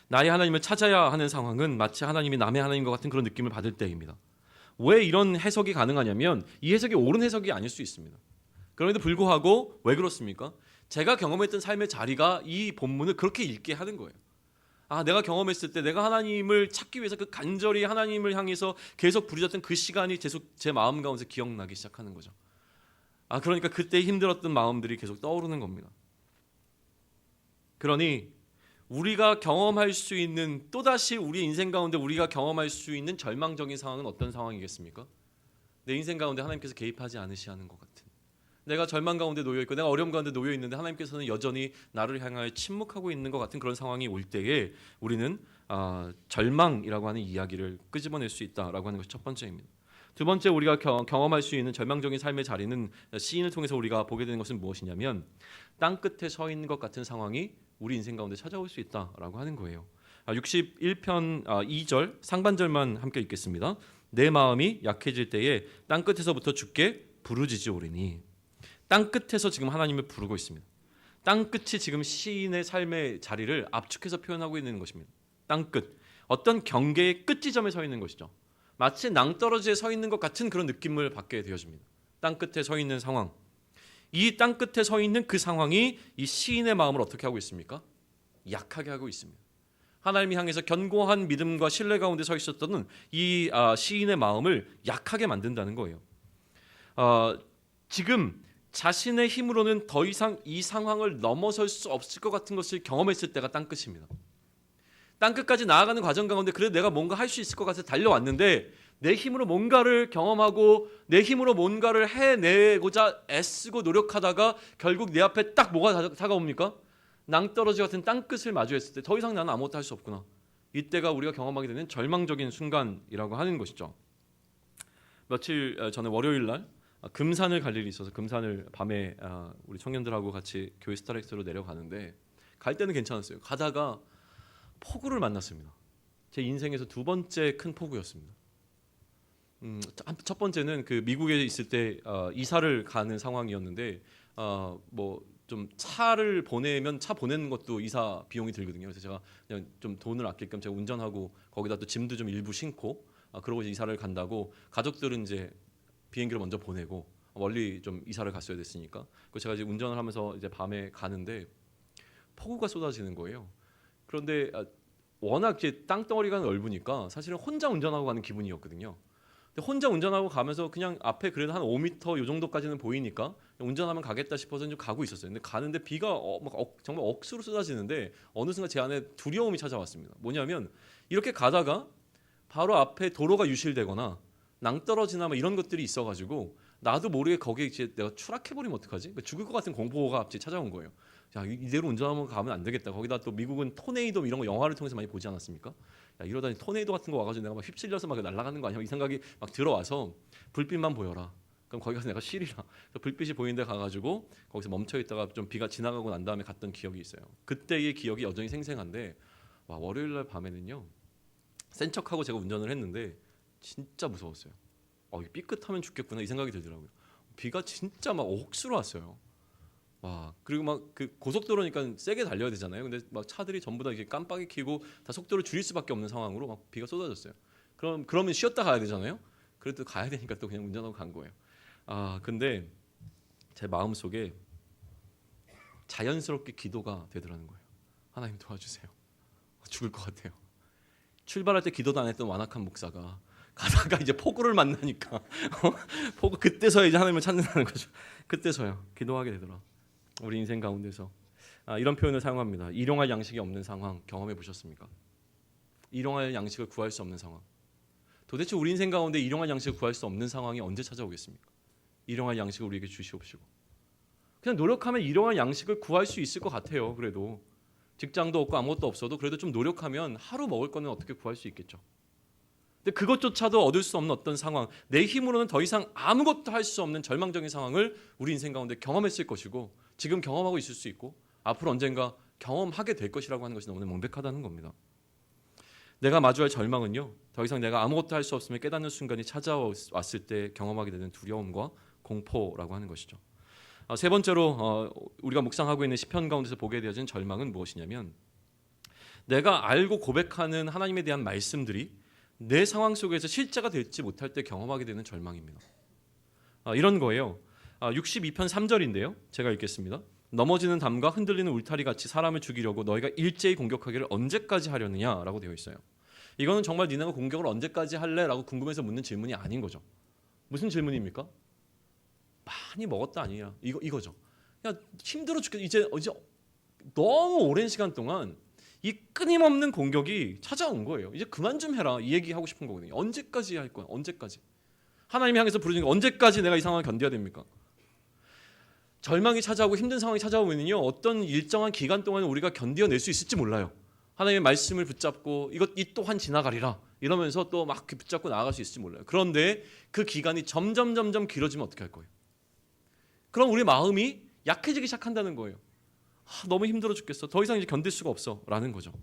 나의 하나님을 찾아야 하는 상황은 마치 하나님이 남의 하나님과 같은 그런 느낌을 받을 때입니다. 왜 이런 해석이 가능하냐면 이 해석이 옳은 해석이 아닐 수 있습니다. 그럼에도 불구하고 왜 그렇습니까? 제가 경험했던 삶의 자리가 이 본문을 그렇게 읽게 하는 거예요. 내가 경험했을 때 내가 하나님을 찾기 위해서 그 간절히 하나님을 향해서 계속 부르짖었던 그 시간이 계속 제 마음 가운데 기억나기 시작하는 거죠. 그러니까 그때 힘들었던 마음들이 계속 떠오르는 겁니다. 그러니 우리가 경험할 수 있는, 또다시 우리 인생 가운데 우리가 경험할 수 있는 절망적인 상황은 어떤 상황이겠습니까? 내 인생 가운데 하나님께서 개입하지 않으시는 것 같은, 내가 절망 가운데 놓여 있고 내가 어려움 가운데 놓여 있는데 하나님께서는 여전히 나를 향하여 침묵하고 있는 것 같은 그런 상황이 올 때에 우리는 절망이라고 하는 이야기를 끄집어낼 수 있다라고 하는 것이 첫 번째입니다. 두 번째, 우리가 경험할 수 있는 절망적인 삶의 자리는 시인을 통해서 우리가 보게 되는 것은 무엇이냐면 땅 끝에 서 있는 것 같은 상황이 우리 인생 가운데 찾아올 수 있다라고 하는 거예요. 61편 2절 상반절만 함께 읽겠습니다. 내 마음이 약해질 때에 땅 끝에서부터 주께 부르짖으오리니. 땅 끝에서 지금 하나님을 부르고 있습니다. 땅 끝이 지금 시인의 삶의 자리를 압축해서 표현하고 있는 것입니다. 땅 끝, 어떤 경계의 끝 지점에 서 있는 것이죠. 마치 낭떠러지에 서 있는 것 같은 그런 느낌을 받게 되어집니다. 땅 끝에 서 있는 상황, 이 땅 끝에 서 있는 그 상황이 이 시인의 마음을 어떻게 하고 있습니까? 약하게 하고 있습니다. 하나님을 향해서 견고한 믿음과 신뢰 가운데 서 있었던 이 시인의 마음을 약하게 만든다는 거예요. 지금 자신의 힘으로는 더 이상 이 상황을 넘어설 수 없을 것 같은 것을 경험했을 때가 땅끝입니다. 땅끝까지 나아가는 과정 가운데 그래도 내가 뭔가 할 수 있을 것 같아서 달려왔는데 내 힘으로 뭔가를 경험하고 내 힘으로 뭔가를 해내고자 애쓰고 노력하다가 결국 내 앞에 딱 뭐가 다가옵니까? 낭떠러지 같은 땅끝을 마주했을 때 더 이상 나는 아무것도 할 수 없구나. 이때가 우리가 경험하게 되는 절망적인 순간이라고 하는 것이죠. 며칠 전에 월요일 날 금산을 갈 일이 있어서 금산을 밤에 우리 청년들하고 같이 교회 스타렉스로 내려가는데 갈 때는 괜찮았어요. 가다가 폭우를 만났습니다. 제 인생에서 두 번째 큰 폭우였습니다. 첫 번째는 그 미국에 있을 때 이사를 가는 상황이었는데 뭐 좀 차를 보내면 차 보내는 것도 이사 비용이 들거든요. 그래서 제가 그냥 좀 돈을 아낄 겸 제가 운전하고 거기다 또 짐도 좀 일부 싣고 그러고 이사를 간다고 가족들은 이제 비행기를 먼저 보내고 멀리 좀 이사를 갔어야 됐으니까 그 제가 이제 운전을 하면서 이제 밤에 가는데 폭우가 쏟아지는 거예요. 그런데 워낙 이제 땅덩어리가 넓으니까 사실은 혼자 운전하고 가는 기분이었거든요. 근데 혼자 운전하고 가면서 그냥 앞에 그래도 한 5m 요 정도까지는 보이니까 운전하면 가겠다 싶어서 좀 가고 있었어요. 근데 가는데 비가 정말 억수로 쏟아지는데 어느 순간 제 안에 두려움이 찾아왔습니다. 뭐냐면 이렇게 가다가 바로 앞에 도로가 유실되거나 낭떠러지나 뭐 이런 것들이 있어가지고 나도 모르게 거기에 이제 내가 추락해버리면 어떡하지? 그러니까 죽을 것 같은 공포가 갑자기 찾아온 거예요. 야, 이대로 운전하면 가면 안 되겠다. 거기다 또 미국은 토네이도 이런 거 영화를 통해서 많이 보지 않았습니까? 야, 이러다니 토네이도 같은 거 와가지고 내가 막 휩쓸려서 막 날아가는 거 아니야? 이 생각이 막 들어와서 불빛만 보여라. 그럼 거기 가서 내가 쉬리라. 불빛이 보이는 데 가가지고 거기서 멈춰 있다가 좀 비가 지나가고 난 다음에 갔던 기억이 있어요. 그때의 기억이 여전히 생생한데 와, 월요일 날 밤에는요. 센 척하고 제가 운전을 했는데 진짜 무서웠어요. 삐끗하면 죽겠구나 이 생각이 들더라고요. 비가 진짜 막 억수로 왔어요. 와, 그리고 막 그 고속도로니까 세게 달려야 되잖아요. 근데 막 차들이 전부 다 이렇게 깜빡이 켜고 다 속도를 줄일 수밖에 없는 상황으로 막 비가 쏟아졌어요. 그러면 쉬었다 가야 되잖아요. 그래도 가야 되니까 또 그냥 운전하고 간 거예요. 근데 제 마음 속에 자연스럽게 기도가 되더라는 거예요. 하나님 도와주세요. 죽을 것 같아요. 출발할 때 기도도 안 했던 완악한 목사가 가다가 이제 폭우를 만나니까 폭우 그때서야 이제 하나님을 찾는다는 거죠. 그때서야 기도하게 되더라. 우리 인생 가운데서 이런 표현을 사용합니다. 일용할 양식이 없는 상황 경험해 보셨습니까? 일용할 양식을 구할 수 없는 상황. 도대체 우리 인생 가운데 일용할 양식을 구할 수 없는 상황이 언제 찾아오겠습니까? 일용할 양식을 우리에게 주시옵시고. 그냥 노력하면 일용할 양식을 구할 수 있을 것 같아요. 그래도 직장도 없고 아무것도 없어도 그래도 좀 노력하면 하루 먹을 거는 어떻게 구할 수 있겠죠. 근데 그것조차도 얻을 수 없는 어떤 상황, 내 힘으로는 더 이상 아무것도 할 수 없는 절망적인 상황을 우리 인생 가운데 경험했을 것이고 지금 경험하고 있을 수 있고 앞으로 언젠가 경험하게 될 것이라고 하는 것이 너무 명백하다는 겁니다. 내가 마주할 절망은요, 더 이상 내가 아무것도 할 수 없음을 깨닫는 순간이 찾아왔을 때 경험하게 되는 두려움과 공포라고 하는 것이죠. 세 번째로 우리가 묵상하고 있는 시편 가운데서 보게 되어진 절망은 무엇이냐면 내가 알고 고백하는 하나님에 대한 말씀들이 내 상황 속에서 실제가 되지 못할 때 경험하게 되는 절망입니다. 이런 거예요. 62편 3절인데요. 제가 읽겠습니다. 넘어지는 담과 흔들리는 울타리 같이 사람을 죽이려고 너희가 일제히 공격하기를 언제까지 하려느냐라고 되어 있어요. 이거는 정말 니네가 공격을 언제까지 할래라고 궁금해서 묻는 질문이 아닌 거죠. 무슨 질문입니까? 많이 먹었다 아니냐 이거죠. 야 힘들어 죽겠 이제 너무 오랜 시간 동안 이 끊임없는 공격이 찾아온 거예요. 이제 그만 좀 해라 이 얘기하고 싶은 거거든요. 언제까지 할 거야? 언제까지? 하나님이 향해서 부르짖는 거 언제까지 내가 이 상황을 견뎌야 됩니까? 절망이 찾아오고 힘든 상황이 찾아오면요 어떤 일정한 기간 동안 우리가 견뎌낼 수 있을지 몰라요. 하나님의 말씀을 붙잡고 이 또한 지나가리라 이러면서 또 막 붙잡고 나아갈 수 있을지 몰라요. 그런데 그 기간이 점점 길어지면 어떻게 할 거예요? 그럼 우리 마음이 약해지기 시작한다는 거예요. 너무 힘들어 죽겠어. 더 이상 이제 견딜 수가 없어 라는 거죠.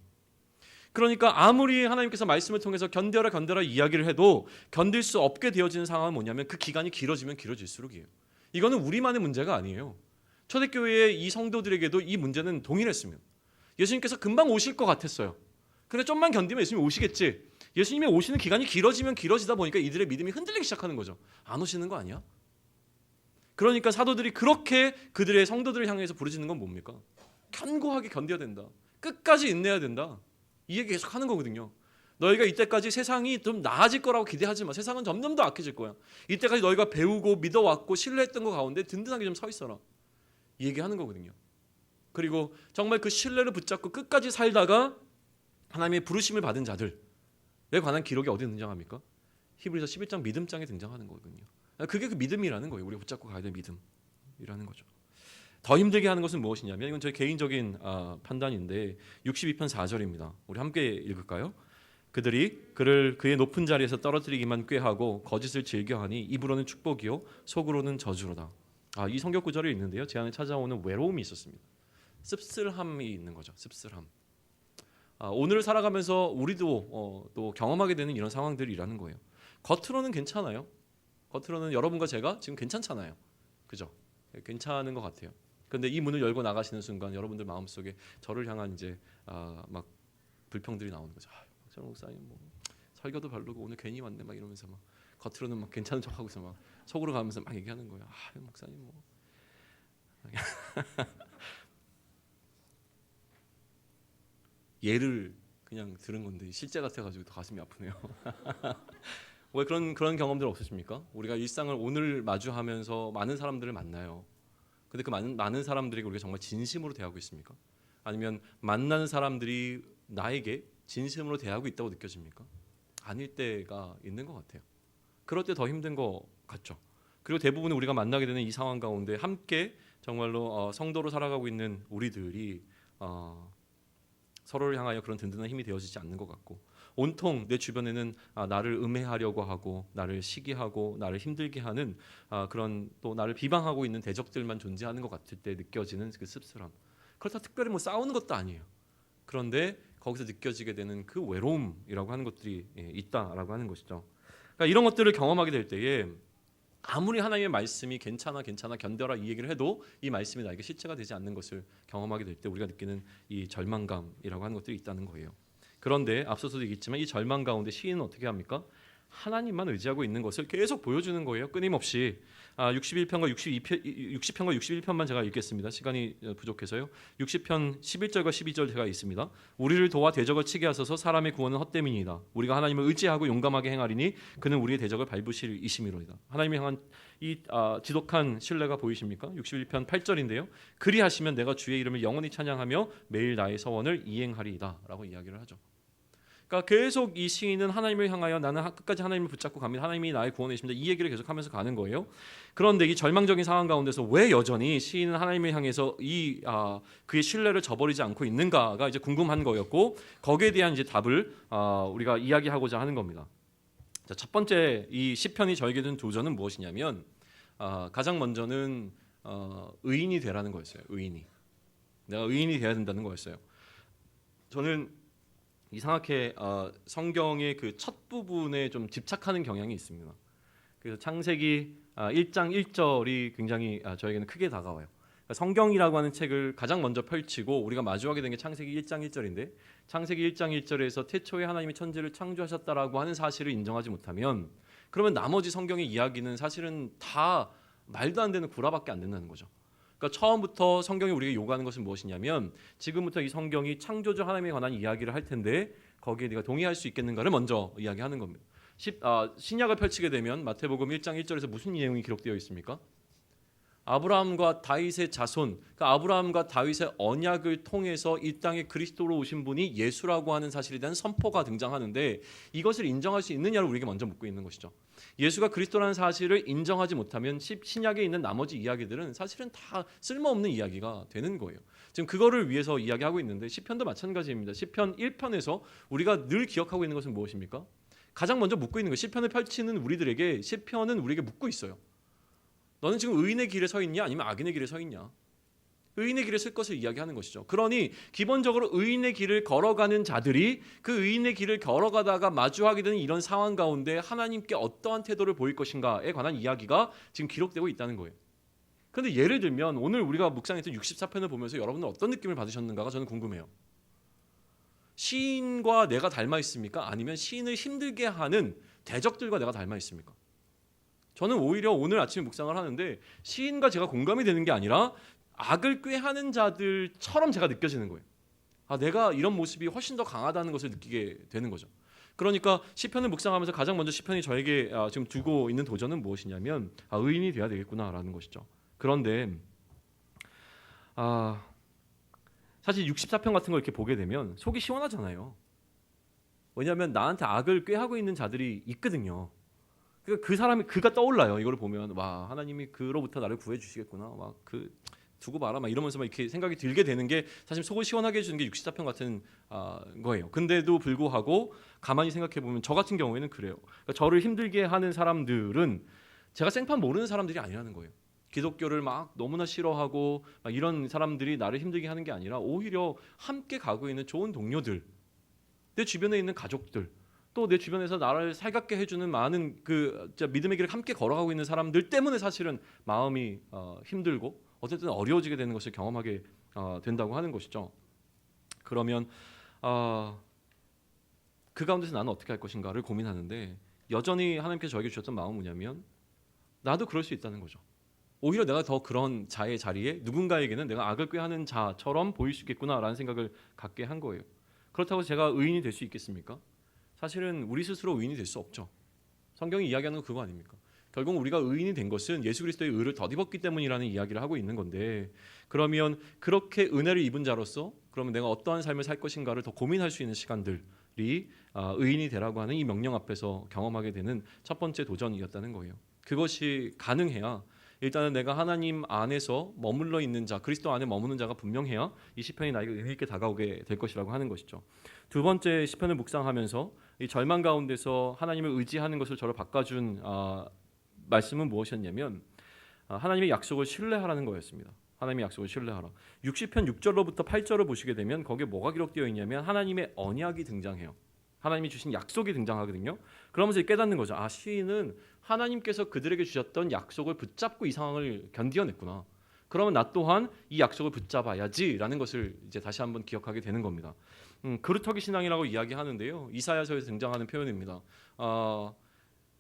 그러니까 아무리 하나님께서 말씀을 통해서 견뎌라 이야기를 해도 견딜 수 없게 되어지는 상황은 뭐냐면 그 기간이 길어지면 길어질수록이에요. 이거는 우리만의 문제가 아니에요. 초대교회의 이 성도들에게도 이 문제는 동일했습니다. 예수님께서 금방 오실 것 같았어요. 근데 좀만 견디면 예수님이 오시겠지. 예수님이 오시는 기간이 길어지면 길어지다 보니까 이들의 믿음이 흔들리기 시작하는 거죠. 안 오시는 거 아니야? 그러니까 사도들이 그렇게 그들의 성도들을 향해서 부르짖는 건 뭡니까? 견고하게 견뎌야 된다. 끝까지 인내해야 된다. 이 얘기 계속 하는 거거든요. 너희가 이때까지 세상이 좀 나아질 거라고 기대하지 마. 세상은 점점 더 악해질 거야. 이때까지 너희가 배우고 믿어왔고 신뢰했던 것 가운데 든든하게 좀 서 있어라. 이 얘기하는 거거든요. 그리고 정말 그 신뢰를 붙잡고 끝까지 살다가 하나님의 부르심을 받은 자들에 관한 기록이 어디에 등장합니까? 히브리서 11장 믿음장에 등장하는 거거든요. 그게 그 믿음이라는 거예요. 우리가 붙잡고 가야 될 믿음이라는 거죠. 더 힘들게 하는 것은 무엇이냐면 이건 저의 개인적인 판단인데 62편 4절입니다. 우리 함께 읽을까요? 그들이 그의 높은 자리에서 떨어뜨리기만 꾀하고 거짓을 즐겨하니 입으로는 축복이요 속으로는 저주로다. 이 성경 구절이 있는데요. 제 안에 찾아오는 외로움이 있었습니다. 씁쓸함이 있는 거죠. 씁쓸함. 오늘을 살아가면서 우리도 또 경험하게 되는 이런 상황들이라는 거예요. 겉으로는 괜찮아요. 겉으로는 여러분과 제가 지금 괜찮잖아요. 그죠? 괜찮은 것 같아요. 그런데 이 문을 열고 나가시는 순간 여러분들 마음속에 저를 향한 이제 막 불평들이 나오는 거죠. 박찬호 목사님 뭐 설교도 별로고 오늘 괜히 왔네 막 이러면서 막 겉으로는 막 괜찮은 척하고서 막 속으로 가면서 막 얘기하는 거예요. 목사님 뭐 예를 그냥 들은 건데 실제 같아가지고 더 가슴이 아프네요. 왜 그런 경험들 없으십니까? 우리가 일상을 오늘 마주하면서 많은 사람들을 만나요. 근데 그 많은 사람들에게 우리가 정말 진심으로 대하고 있습니까? 아니면 만나는 사람들이 나에게 진심으로 대하고 있다고 느껴집니까? 아닐 때가 있는 것 같아요. 그럴 때 더 힘든 것 같죠. 그리고 대부분 우리가 만나게 되는 이 상황 가운데 함께 정말로 성도로 살아가고 있는 우리들이 서로를 향하여 그런 든든한 힘이 되어지지 않는 것 같고 온통 내 주변에는 나를 음해하려고 하고 나를 시기하고 나를 힘들게 하는 그런 또 나를 비방하고 있는 대적들만 존재하는 것 같을 때 느껴지는 그 씁쓸함. 그렇다 특별히 뭐 싸우는 것도 아니에요. 그런데 거기서 느껴지게 되는 그 외로움이라고 하는 것들이 있다라고 하는 것이죠. 그러니까 이런 것들을 경험하게 될 때에 아무리 하나님의 말씀이 괜찮아 견뎌라 이 얘기를 해도 이 말씀이 나에게 실체가 되지 않는 것을 경험하게 될 때 우리가 느끼는 이 절망감이라고 하는 것들이 있다는 거예요. 그런데 앞서서도 얘기했지만 이 절망 가운데 시인은 어떻게 합니까? 하나님만 의지하고 있는 것을 계속 보여주는 거예요. 끊임없이. 61편과 60편과 61편만 제가 읽겠습니다. 시간이 부족해서요. 60편 11절과 12절 제가 있습니다. 우리를 도와 대적을 치게 하소서. 사람의 구원은 헛됨이니이다. 우리가 하나님을 의지하고 용감하게 행하리니 그는 우리의 대적을 밟으실 이심이로이다. 하나님이 향한 이 지독한 신뢰가 보이십니까? 61편 8절인데요. 그리하시면 내가 주의 이름을 영원히 찬양하며 매일 나의 서원을 이행하리이다 라고 이야기를 하죠. 그러니까 계속 이 시인은 하나님을 향하여 나는 끝까지 하나님을 붙잡고 갑니다. 하나님이 나의 구원이십니다. 이 얘기를 계속하면서 가는 거예요. 그런데 이 절망적인 상황 가운데서 왜 여전히 시인은 하나님을 향해서 그의 신뢰를 저버리지 않고 있는가가 이제 궁금한 거였고, 거기에 대한 이제 답을 우리가 이야기하고자 하는 겁니다. 자, 첫 번째 이 시편이 저에게 준 도전은 무엇이냐면 가장 먼저는 의인이 되라는 거였어요. 내가 의인이 돼야 된다는 거였어요. 저는 이상하게 성경의 그 첫 부분에 좀 집착하는 경향이 있습니다. 그래서 창세기 1장 1절이 굉장히 저에게는 크게 다가와요. 성경이라고 하는 책을 가장 먼저 펼치고 우리가 마주하게 된 게 창세기 1장 1절인데, 창세기 1장 1절에서 태초에 하나님이 천지를 창조하셨다라고 하는 사실을 인정하지 못하면, 그러면 나머지 성경의 이야기는 사실은 다 말도 안 되는 구라밖에 안 된다는 거죠. 그러니까 처음부터 성경이 우리에게 요구하는 것은 무엇이냐면, 지금부터 이 성경이 창조주 하나님에 관한 이야기를 할 텐데 거기에 네가 동의할 수 있겠는가를 먼저 이야기하는 겁니다. 신약을 펼치게 되면 마태복음 1장 1절에서 무슨 내용이 기록되어 있습니까? 아브라함과 다윗의 자손, 그러니까 아브라함과 다윗의 언약을 통해서 이 땅에 그리스도로 오신 분이 예수라고 하는 사실에 대한 선포가 등장하는데, 이것을 인정할 수 있느냐를 우리에게 먼저 묻고 있는 것이죠. 예수가 그리스도라는 사실을 인정하지 못하면 신약에 있는 나머지 이야기들은 사실은 다 쓸모없는 이야기가 되는 거예요. 지금 그거를 위해서 이야기하고 있는데, 시편도 마찬가지입니다. 시편 1편에서 우리가 늘 기억하고 있는 것은 무엇입니까? 가장 먼저 묻고 있는 거예요. 시편을 펼치는 우리들에게 시편은 우리에게 묻고 있어요. 너는 지금 의인의 길에 서 있냐, 아니면 악인의 길에 서 있냐? 의인의 길에 설 것을 이야기하는 것이죠. 그러니 기본적으로 의인의 길을 걸어가는 자들이 그 의인의 길을 걸어가다가 마주하게 되는 이런 상황 가운데 하나님께 어떠한 태도를 보일 것인가에 관한 이야기가 지금 기록되고 있다는 거예요. 그런데 예를 들면 오늘 우리가 묵상했던 64편을 보면서 여러분은 어떤 느낌을 받으셨는가가 저는 궁금해요. 시인과 내가 닮아 있습니까? 아니면 시인을 힘들게 하는 대적들과 내가 닮아 있습니까? 저는 오히려 오늘 아침에 묵상을 하는데 시인과 제가 공감이 되는 게 아니라 악을 꾀하는 자들처럼 제가 느껴지는 거예요. 내가 이런 모습이 훨씬 더 강하다는 것을 느끼게 되는 거죠. 그러니까 시편을 묵상하면서 가장 먼저 시편이 저에게 지금 두고 있는 도전은 무엇이냐면 의인이 돼야 되겠구나라는 것이죠. 그런데 사실 64편 같은 걸 이렇게 보게 되면 속이 시원하잖아요. 왜냐하면 나한테 악을 꾀하고 있는 자들이 있거든요. 그 사람이 그가 떠올라요. 이걸 보면 와, 하나님이 그로부터 나를 구해 주시겠구나. 두고 봐라 이러면서 이렇게 생각이 들게 되는 게 사실 속을 시원하게 해주는 게 64편 같은 거예요. 근데도 불구하고 가만히 생각해 보면 저 같은 경우에는 그래요. 그러니까 저를 힘들게 하는 사람들은 제가 생판 모르는 사람들이 아니라는 거예요. 기독교를 너무나 싫어하고 이런 사람들이 나를 힘들게 하는 게 아니라 오히려 함께 가고 있는 좋은 동료들, 내 주변에 있는 가족들, 또 내 주변에서 나를 살갑게 해주는 많은 믿음의 길을 함께 걸어가고 있는 사람들 때문에 사실은 마음이 힘들고 어쨌든 어려워지게 되는 것을 경험하게 된다고 하는 것이죠. 그러면 그 가운데서 나는 어떻게 할 것인가를 고민하는데, 여전히 하나님께서 저에게 주셨던 마음은 뭐냐면 나도 그럴 수 있다는 거죠. 오히려 내가 더 그런 자의 자리에 누군가에게는 내가 악을 꾀하는 자처럼 보일 수 있겠구나라는 생각을 갖게 한 거예요. 그렇다고 제가 의인이 될 수 있겠습니까? 사실은 우리 스스로 의인이 될 수 없죠. 성경이 이야기하는 건 그거 아닙니까? 결국 우리가 의인이 된 것은 예수 그리스도의 의를 덧입었기 때문이라는 이야기를 하고 있는 건데, 그러면 그렇게 은혜를 입은 자로서 그러면 내가 어떠한 삶을 살 것인가를 더 고민할 수 있는 시간들이 의인이 되라고 하는 이 명령 앞에서 경험하게 되는 첫 번째 도전이었다는 거예요. 그것이 가능해야 일단은 내가 하나님 안에서 머물러 있는 자, 그리스도 안에 머무는 자가 분명해야 이 시편이 나에게 의미 있게 다가오게 될 것이라고 하는 것이죠. 두 번째 시편을 묵상하면서 이 절망 가운데서 하나님을 의지하는 것을 저를 바꿔준 말씀은 무엇이었냐면 하나님의 약속을 신뢰하라는 거였습니다. 하나님의 약속을 신뢰하라. 60편 6절로부터 8절을 보시게 되면 거기에 뭐가 기록되어 있냐면 하나님의 언약이 등장해요. 하나님이 주신 약속이 등장하거든요. 그러면서 깨닫는 거죠. 시인은 하나님께서 그들에게 주셨던 약속을 붙잡고 이 상황을 견디어냈구나. 그러면 나 또한 이 약속을 붙잡아야지라는 것을 이제 다시 한번 기억하게 되는 겁니다. 그루터기 신앙이라고 이야기하는데요. 이사야서에서 등장하는 표현입니다.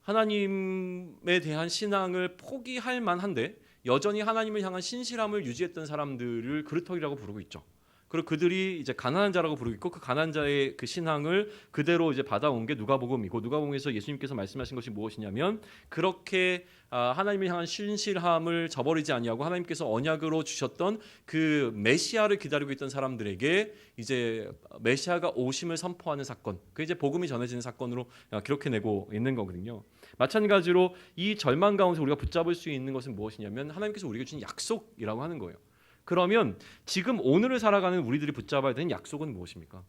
하나님에 대한 신앙을 포기할 만한데 여전히 하나님을 향한 신실함을 유지했던 사람들을 그루터기라고 부르고 있죠. 그리고 그들이 이제 가난한 자라고 부르고 있고 그 가난한 자의 그 신앙을 그대로 이제 받아온 게 누가복음이고 누가복음에서 예수님께서 말씀하신 것이 무엇이냐면 그렇게 하나님을 향한 신실함을 저버리지 아니하고 하나님께서 언약으로 주셨던 그 메시아를 기다리고 있던 사람들에게 이제 메시아가 오심을 선포하는 사건, 그 이제 복음이 전해지는 사건으로 기록해내고 있는 거거든요. 마찬가지로 이 절망 가운데 우리가 붙잡을 수 있는 것은 무엇이냐면 하나님께서 우리에게 주신 약속이라고 하는 거예요. 그러면 지금 오늘을 살아가는 우리들이 붙잡아야 되는 약속은 무엇입니까?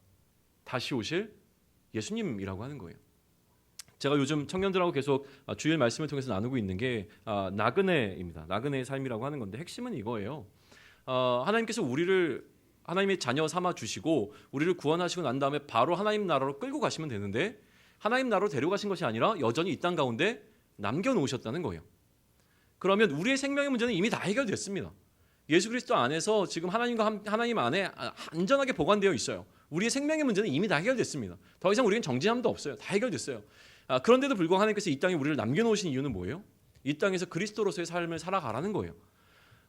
다시 오실 예수님이라고 하는 거예요. 제가 요즘 청년들하고 계속 주일 말씀을 통해서 나누고 있는 게 나그네입니다. 나그네의 삶이라고 하는 건데 핵심은 이거예요. 하나님께서 우리를 하나님의 자녀 삼아 주시고 우리를 구원하시고 난 다음에 바로 하나님 나라로 끌고 가시면 되는데 하나님 나라로 데려가신 것이 아니라 여전히 이 땅 가운데 남겨놓으셨다는 거예요. 그러면 우리의 생명의 문제는 이미 다 해결됐습니다. 예수 그리스도 안에서 지금 하나님 안에 안전하게 보관되어 있어요. 우리의 생명의 문제는 이미 다 해결됐습니다. 더 이상 우리는 정죄함도 없어요. 다 해결됐어요. 그런데도 불구하고 하나님께서 이 땅에 우리를 남겨놓으신 이유는 뭐예요? 이 땅에서 그리스도로서의 삶을 살아가라는 거예요.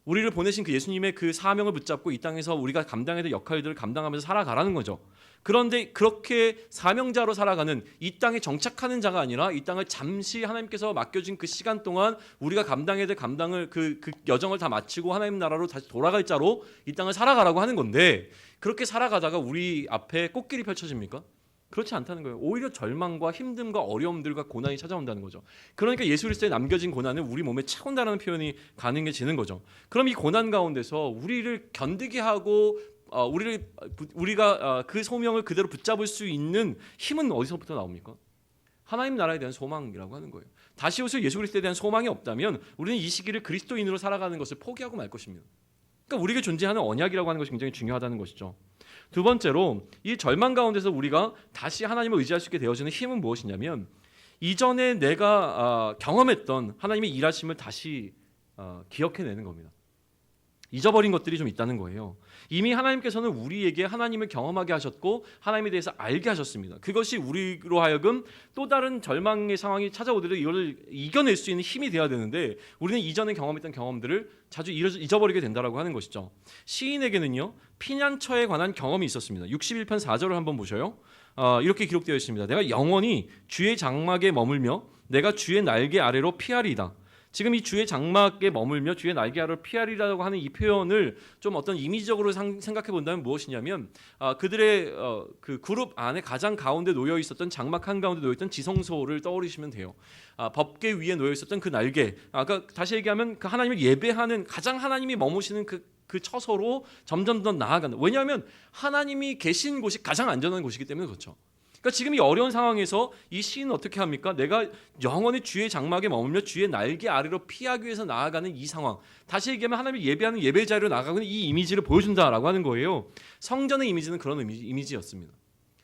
우리를 보내신 그 예수님의 그 사명을 붙잡고 이 땅에서 우리가 감당해야 될 역할들을 감당하면서 살아가라는 거죠. 그런데 그렇게 사명자로 살아가는 이 땅에 정착하는 자가 아니라 이 땅을 잠시 하나님께서 맡겨준 그 시간 동안 우리가 감당해야 될 감당을 그 여정을 다 마치고 하나님 나라로 다시 돌아갈 자로 이 땅을 살아가라고 하는 건데 그렇게 살아가다가 우리 앞에 꽃길이 펼쳐집니까? 그렇지 않다는 거예요. 오히려 절망과 힘듦과 어려움들과 고난이 찾아온다는 거죠. 그러니까 예수 그리스도에 남겨진 고난은 우리 몸에 차온다는 표현이 가능해지는 거죠. 그럼 이 고난 가운데서 우리를 견디게 하고 우리가 그 소명을 그대로 붙잡을 수 있는 힘은 어디서부터 나옵니까? 하나님 나라에 대한 소망이라고 하는 거예요. 다시 오실 예수 그리스도에 대한 소망이 없다면 우리는 이 시기를 그리스도인으로 살아가는 것을 포기하고 말 것입니다. 그러니까 우리에게 존재하는 언약이라고 하는 것이 굉장히 중요하다는 것이죠. 두 번째로 이 절망 가운데서 우리가 다시 하나님을 의지할 수 있게 되어지는 힘은 무엇이냐면 이전에 내가 경험했던 하나님의 일하심을 다시 기억해내는 겁니다. 잊어버린 것들이 좀 있다는 거예요. 이미 하나님께서는 우리에게 하나님을 경험하게 하셨고 하나님에 대해서 알게 하셨습니다. 그것이 우리로 하여금 또 다른 절망의 상황이 찾아오더라도 이걸 이겨낼 수 있는 힘이 되어야 되는데 우리는 이전에 경험했던 경험들을 자주 잊어버리게 된다라고 하는 것이죠. 시인에게는요 피난처에 관한 경험이 있었습니다. 61편 4절을 한번 보셔요. 이렇게 기록되어 있습니다. 내가 영원히 주의 장막에 머물며 내가 주의 날개 아래로 피하리이다. 지금 이 주의 장막에 머물며 주의 날개 아래로 피하리라고 하는 이 표현을 좀 어떤 이미지적으로 생각해 본다면 무엇이냐면 그들의 그 그룹 안에 가장 가운데 놓여 있었던 장막 한가운데 놓여 있던 지성소를 떠올리시면 돼요. 법궤 위에 놓여 있었던 그 날개. 아까 다시 얘기하면 그 하나님을 예배하는 가장 하나님이 머무시는 그 처소로 점점 더 나아가는. 왜냐하면 하나님이 계신 곳이 가장 안전한 곳이기 때문에 그렇죠. 그러니까 지금 이 어려운 상황에서 이 시인은 어떻게 합니까? 내가 영원히 주의 장막에 머물며 주의 날개 아래로 피하기 위해서 나아가는 이 상황. 다시 얘기하면 하나님을 예배하는 예배 자리로 나아가는 이 이미지를 보여준다라고 하는 거예요. 성전의 이미지는 그런 이미지였습니다.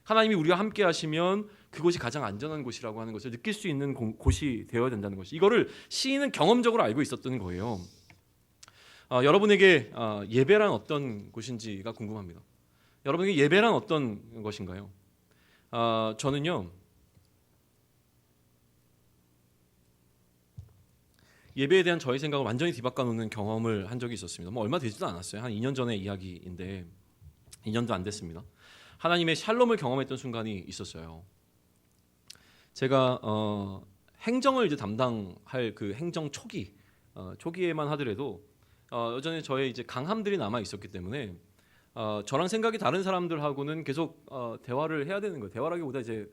하나님이 우리와 함께 하시면 그곳이 가장 안전한 곳이라고 하는 것을 느낄 수 있는 곳이 되어야 된다는 것이. 이거를 시인은 경험적으로 알고 있었던 거예요. 여러분에게 예배란 어떤 곳인지가 궁금합니다. 여러분에게 예배란 어떤 것인가요? 저는요 예배에 대한 저의 생각을 완전히 뒤바꿔 놓는 경험을 한 적이 있었습니다. 뭐 얼마 되지도 않았어요. 한 2년 전의 이야기인데 2년도 안 됐습니다. 하나님의 샬롬을 경험했던 순간이 있었어요. 제가 행정을 이제 담당할 그 행정 초기에만 하더라도 여전히 저의 이제 강함들이 남아 있었기 때문에 저랑 생각이 다른 사람들하고는 계속 대화를 해야 되는 거예요. 대화라기보다 이제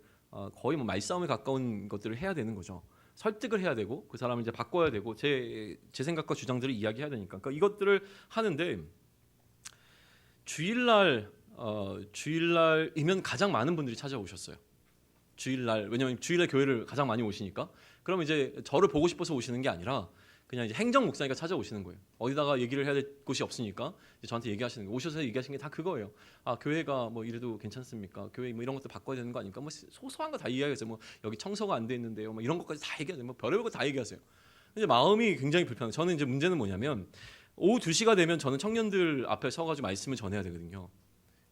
거의 뭐 말싸움에 가까운 것들을 해야 되는 거죠. 설득을 해야 되고 그 사람을 이제 바꿔야 되고 제 생각과 주장들을 이야기해야 되니까. 그러니까 이것들을 하는데 주일날이면 가장 많은 분들이 찾아오셨어요. 주일날 왜냐하면 주일날 교회를 가장 많이 오시니까. 그러면 이제 저를 보고 싶어서 오시는 게 아니라 그냥 이제 행정 목사니까 찾아오시는 거예요. 어디다가 얘기를 해야 될 곳이 없으니까 저한테 얘기하시는 거예요. 오셔서 얘기하시는 게 다 그거예요. 교회가 뭐 이래도 괜찮습니까? 교회 뭐 이런 것도 바꿔야 되는 거 아닙니까? 뭐 소소한 거 다 이야기하세요. 뭐 여기 청소가 안 돼 있는데요. 뭐 이런 것까지 다 얘기하세요. 뭐 별의별 거 다 얘기하세요. 이제 마음이 굉장히 불편해요. 저는 이제 문제는 뭐냐면 오후 2시가 되면 저는 청년들 앞에 서가지고 말씀을 전해야 되거든요.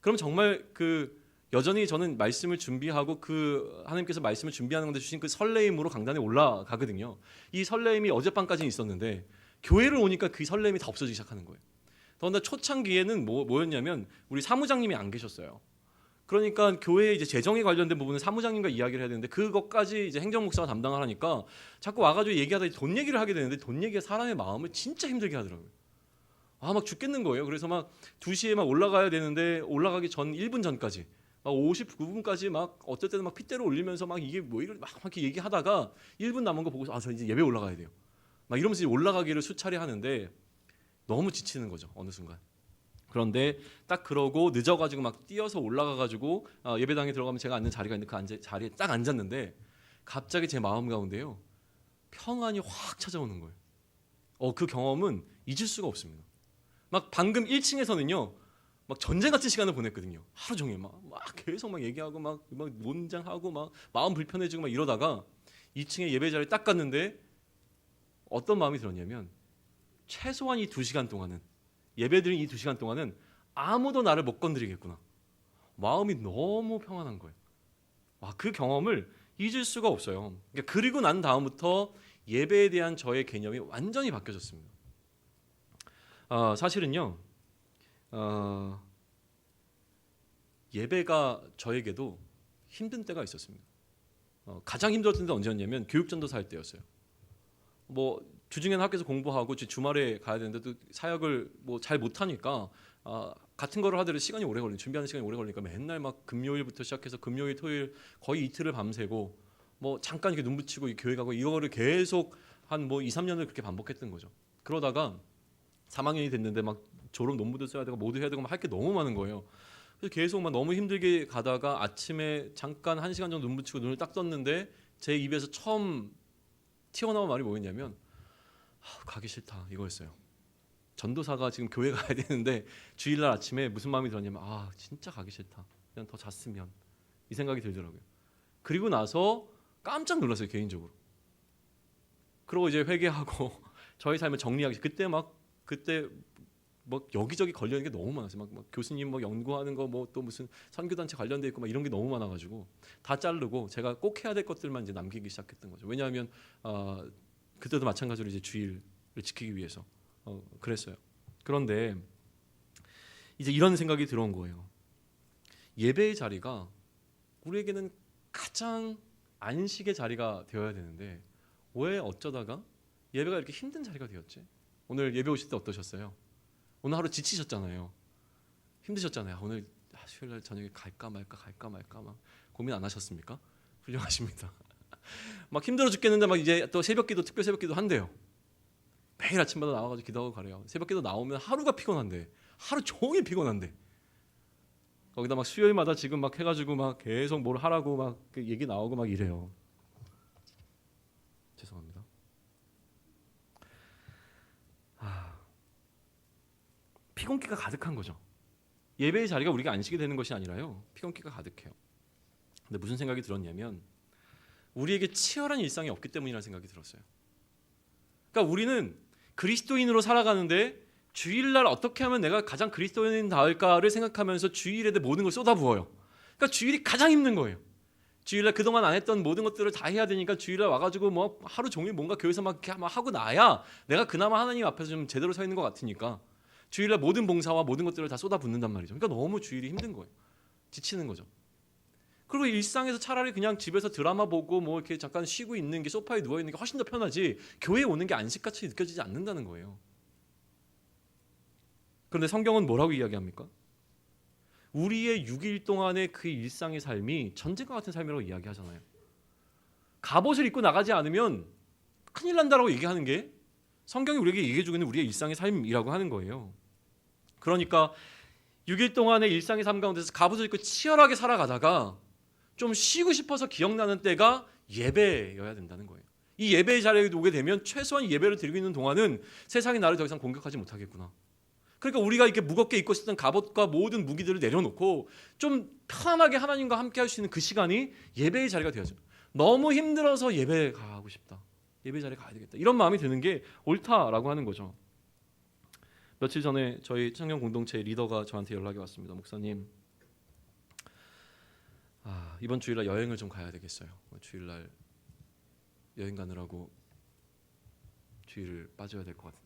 그럼 정말 그 여전히 저는 말씀을 준비하고 그 하나님께서 말씀을 준비하는 건데 주신 그 설레임으로 강단에 올라가거든요. 이 설레임이 어젯밤까지는 있었는데 교회를 오니까 그 설레임이 다 없어지기 시작하는 거예요. 더군다나 초창기에는 뭐였냐면 우리 사무장님이 안 계셨어요. 그러니까 교회 이제 재정에 관련된 부분은 사무장님과 이야기를 해야 되는데 그것까지 이제 행정목사가 담당을 하니까 자꾸 와가지고 얘기하다 돈 얘기를 하게 되는데 돈 얘기가 사람의 마음을 진짜 힘들게 하더라고요. 막 죽겠는 거예요. 그래서 막 2시에 막 올라가야 되는데 올라가기 전 1분 전까지 막 59분까지 막 어쩔 때는 막 핏대로 올리면서 막 이게 뭐 이렇게 막 이렇게 얘기하다가 1분 남은 거 보고서 저 이제 예배 올라가야 돼요. 막 이러면서 올라가기를 수차례 하는데 너무 지치는 거죠. 어느 순간. 그런데 딱 그러고 늦어가지고 막 뛰어서 올라가가지고 예배당에 들어가면 제가 앉는 자리가 있는데 그 자리에 딱 앉았는데 갑자기 제 마음 가운데요 평안이 확 찾아오는 거예요. 그 경험은 잊을 수가 없습니다. 막 방금 1층에서는요 막 전쟁 같은 시간을 보냈거든요. 하루 종일 막 계속 막 얘기하고 막 논장하고 막 마음 불편해지고 막 이러다가 2층에 예배 자리에 딱 갔는데 어떤 마음이 들었냐면 최소한 이 2시간 동안은 예배드린 이 2시간 동안은 아무도 나를 못 건드리겠구나. 마음이 너무 평안한 거예요. 그 경험을 잊을 수가 없어요. 그리고 난 다음부터 예배에 대한 저의 개념이 완전히 바뀌어졌습니다. 사실은요. 예배가 저에게도 힘든 때가 있었습니다. 가장 힘들었던 때 언제였냐면 교육전도사 할 때였어요. 뭐 주중에는 학교에서 공부하고 주말에 가야 되는데 또 사역을 뭐 잘 못하니까 같은 거를 하더라도 시간이 오래 걸리니까 준비하는 시간이 오래 걸리니까 맨날 막 금요일부터 시작해서 금요일 토요일 거의 이틀을 밤새고 뭐 잠깐 이렇게 눈 붙이고 교회 가고 이거를 계속 한 뭐 2, 3년을 그렇게 반복했던 거죠. 그러다가 3학년이 됐는데 막 졸업 논문도 써야 되고 모두 해야 되고 막 할 게 너무 많은 거예요. 그래서 계속 막 너무 힘들게 가다가 아침에 잠깐 1시간 정도 눈 붙이고 눈을 딱 떴는데 제 입에서 처음 튀어나온 말이 뭐였냐면 가기 싫다 이거였어요. 전도사가 지금 교회 가야 되는데 주일날 아침에 무슨 마음이 들었냐면 진짜 가기 싫다. 그냥 더 잤으면 이 생각이 들더라고요. 그리고 나서 깜짝 놀랐어요 개인적으로. 그러고 이제 회개하고 저희 삶을 정리하기 그때 막 여기저기 걸려있는 게 너무 많았어요. 막 교수님 뭐 연구하는 거 뭐 또 무슨 선교단체 관련돼 있고 막 이런 게 너무 많아가지고 다 자르고 제가 꼭 해야 될 것들만 이제 남기기 시작했던 거죠. 왜냐하면 그때도 마찬가지로 이제 주일을 지키기 위해서 그랬어요. 그런데 이제 이런 생각이 들어온 거예요. 예배의 자리가 우리에게는 가장 안식의 자리가 되어야 되는데 왜 어쩌다가 예배가 이렇게 힘든 자리가 되었지? 오늘 예배 오실 때 어떠셨어요? 오늘 하루 지치셨잖아요. 힘드셨잖아요. 오늘 수요일날 저녁에 갈까 말까 막 고민 안 하셨습니까? 훌륭하십니다. 막 힘들어 죽겠는데 막 이제 또 새벽기도 특별 새벽기도 한대요. 매일 아침마다 나와가지고 기도하고 가래요. 새벽기도 나오면 하루가 피곤한데 하루 종일 피곤한데 거기다 막 수요일마다 지금 막 해가지고 막 계속 뭘 하라고 막 얘기 나오고 막 이래요. 죄송합니다. 피곤기가 가득한 거죠. 예배의 자리가 우리가 안식이 되는 것이 아니라요. 피곤기가 가득해요. 근데 무슨 생각이 들었냐면 우리에게 치열한 일상이 없기 때문이라는 생각이 들었어요. 그러니까 우리는 그리스도인으로 살아가는데 주일날 어떻게 하면 내가 가장 그리스도인다울까를 생각하면서 주일에 모든 걸 쏟아부어요. 그러니까 주일이 가장 힘든 거예요. 주일날 그동안 안 했던 모든 것들을 다 해야 되니까 주일날 와가지고 뭐 하루 종일 뭔가 교회에서 막 하고 나야 내가 그나마 하나님 앞에서 좀 제대로 서 있는 것 같으니까 주일날 모든 봉사와 모든 것들을 다 쏟아붓는단 말이죠. 그러니까 너무 주일이 힘든 거예요. 지치는 거죠. 그리고 일상에서 차라리 그냥 집에서 드라마 보고 뭐 이렇게 잠깐 쉬고 있는 게 소파에 누워 있는 게 훨씬 더 편하지 교회에 오는 게 안식같이 느껴지지 않는다는 거예요. 그런데 성경은 뭐라고 이야기합니까? 우리의 6일 동안의 그 일상의 삶이 전쟁과 같은 삶이라고 이야기하잖아요. 갑옷을 입고 나가지 않으면 큰일 난다라고 얘기하는 게 성경이 우리에게 얘기해주고 있는 우리의 일상의 삶이라고 하는 거예요. 그러니까 6일 동안의 일상의 삶 가운데서 갑옷을 입고 치열하게 살아가다가 좀 쉬고 싶어서 기억나는 때가 예배여야 된다는 거예요. 이 예배의 자리에 오게 되면 최소한 예배를 드리고 있는 동안은 세상이 나를 더 이상 공격하지 못하겠구나. 그러니까 우리가 이렇게 무겁게 입고 있었던 갑옷과 모든 무기들을 내려놓고 좀 편안하게 하나님과 함께 할 수 있는 그 시간이 예배의 자리가 되어져. 너무 힘들어서 예배 가고 싶다. 예배 자리에 가야 되겠다. 이런 마음이 드는 게 옳다라고 하는 거죠. 며칠 전에 저희 청년 공동체 리더가 저한테 연락이 왔습니다. 목사님, 이번 주일날 여행을 좀 가야 되겠어요. 주일날 여행 가느라고 주일을 빠져야 될 것 같아요.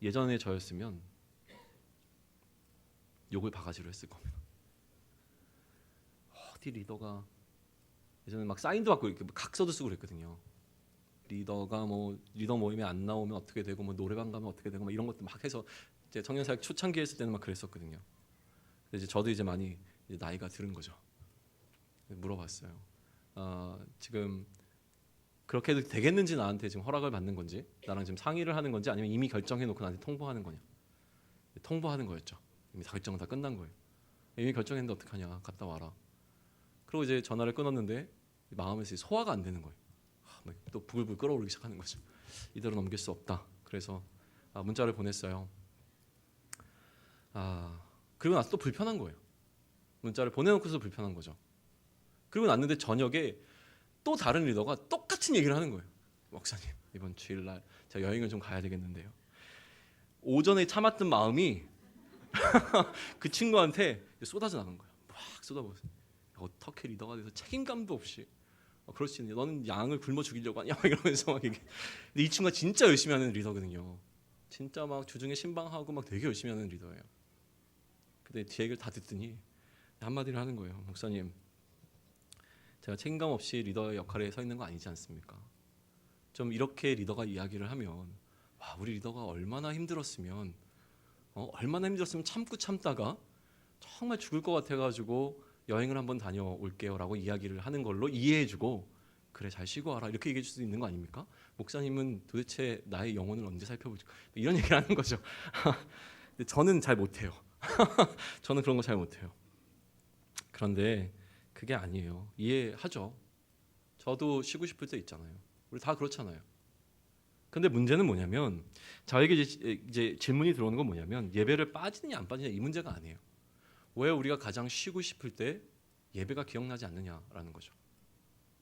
예전에 저였으면 욕을 바가지로 했을 겁니다. 어디 리더가 예전에 막 사인도 받고 이렇게 각서도 쓰고 그랬거든요. 리더가 뭐 리더 모임에 안 나오면 어떻게 되고 뭐 노래방 가면 어떻게 되고 막 이런 것도 막 해서 이제 청년사역 초창기 했을 때는 막 그랬었거든요. 근데 이제 저도 이제 많이 이제 나이가 들은 거죠. 물어봤어요. 지금 그렇게 해도 되겠는지 나한테 지금 허락을 받는 건지 나랑 지금 상의를 하는 건지 아니면 이미 결정해놓고 나한테 통보하는 거냐. 통보하는 거였죠. 이미 결정은 다 끝난 거예요. 이미 결정했는데 어떡하냐. 갔다 와라. 그리고 이제 전화를 끊었는데 마음에서 소화가 안 되는 거예요. 또 부글부글 끓어오르기 시작하는 거죠. 이대로 넘길 수 없다. 그래서 문자를 보냈어요. 그리고 나서 또 불편한 거예요. 문자를 보내놓고서 불편한 거죠. 그리고 났는데 저녁에 또 다른 리더가 똑같은 얘기를 하는 거예요. 목사님 이번 주일날 제가 여행을 좀 가야 되겠는데요. 오전에 참았던 마음이 그 친구한테 쏟아져 나간 거예요. 막 쏟아부었어요. 어떻게 리더가 돼서 책임감도 없이 그럴 수 있냐. 너는 양을 굶어 죽이려고 하냐 이러면서 막 얘기. 근데 이 친구가 진짜 열심히 하는 리더거든요. 진짜 막 주중에 신방하고 막 되게 열심히 하는 리더예요. 근데 제 얘기를 다 듣더니 한마디를 하는 거예요. 목사님 제가 책임감 없이 리더의 역할에 서 있는 거 아니지 않습니까? 좀 이렇게 리더가 이야기를 하면 우리 리더가 얼마나 힘들었으면 참고 참다가 정말 죽을 것 같아가지고 여행을 한번 다녀올게요라고 이야기를 하는 걸로 이해해주고 그래 잘 쉬고 와라 이렇게 얘기해줄 수 있는 거 아닙니까? 목사님은 도대체 나의 영혼을 언제 살펴보지? 이런 얘기를 하는 거죠. 근데 저는 잘 못해요. 저는 그런 거 잘 못해요. 그런데 그게 아니에요. 이해하죠. 저도 쉬고 싶을 때 있잖아요. 우리 다 그렇잖아요. 근데 문제는 뭐냐면 저에게 이제 질문이 들어오는 건 뭐냐면 예배를 빠지느냐 안 빠지느냐 이 문제가 아니에요. 왜 우리가 가장 쉬고 싶을 때 예배가 기억나지 않느냐라는 거죠.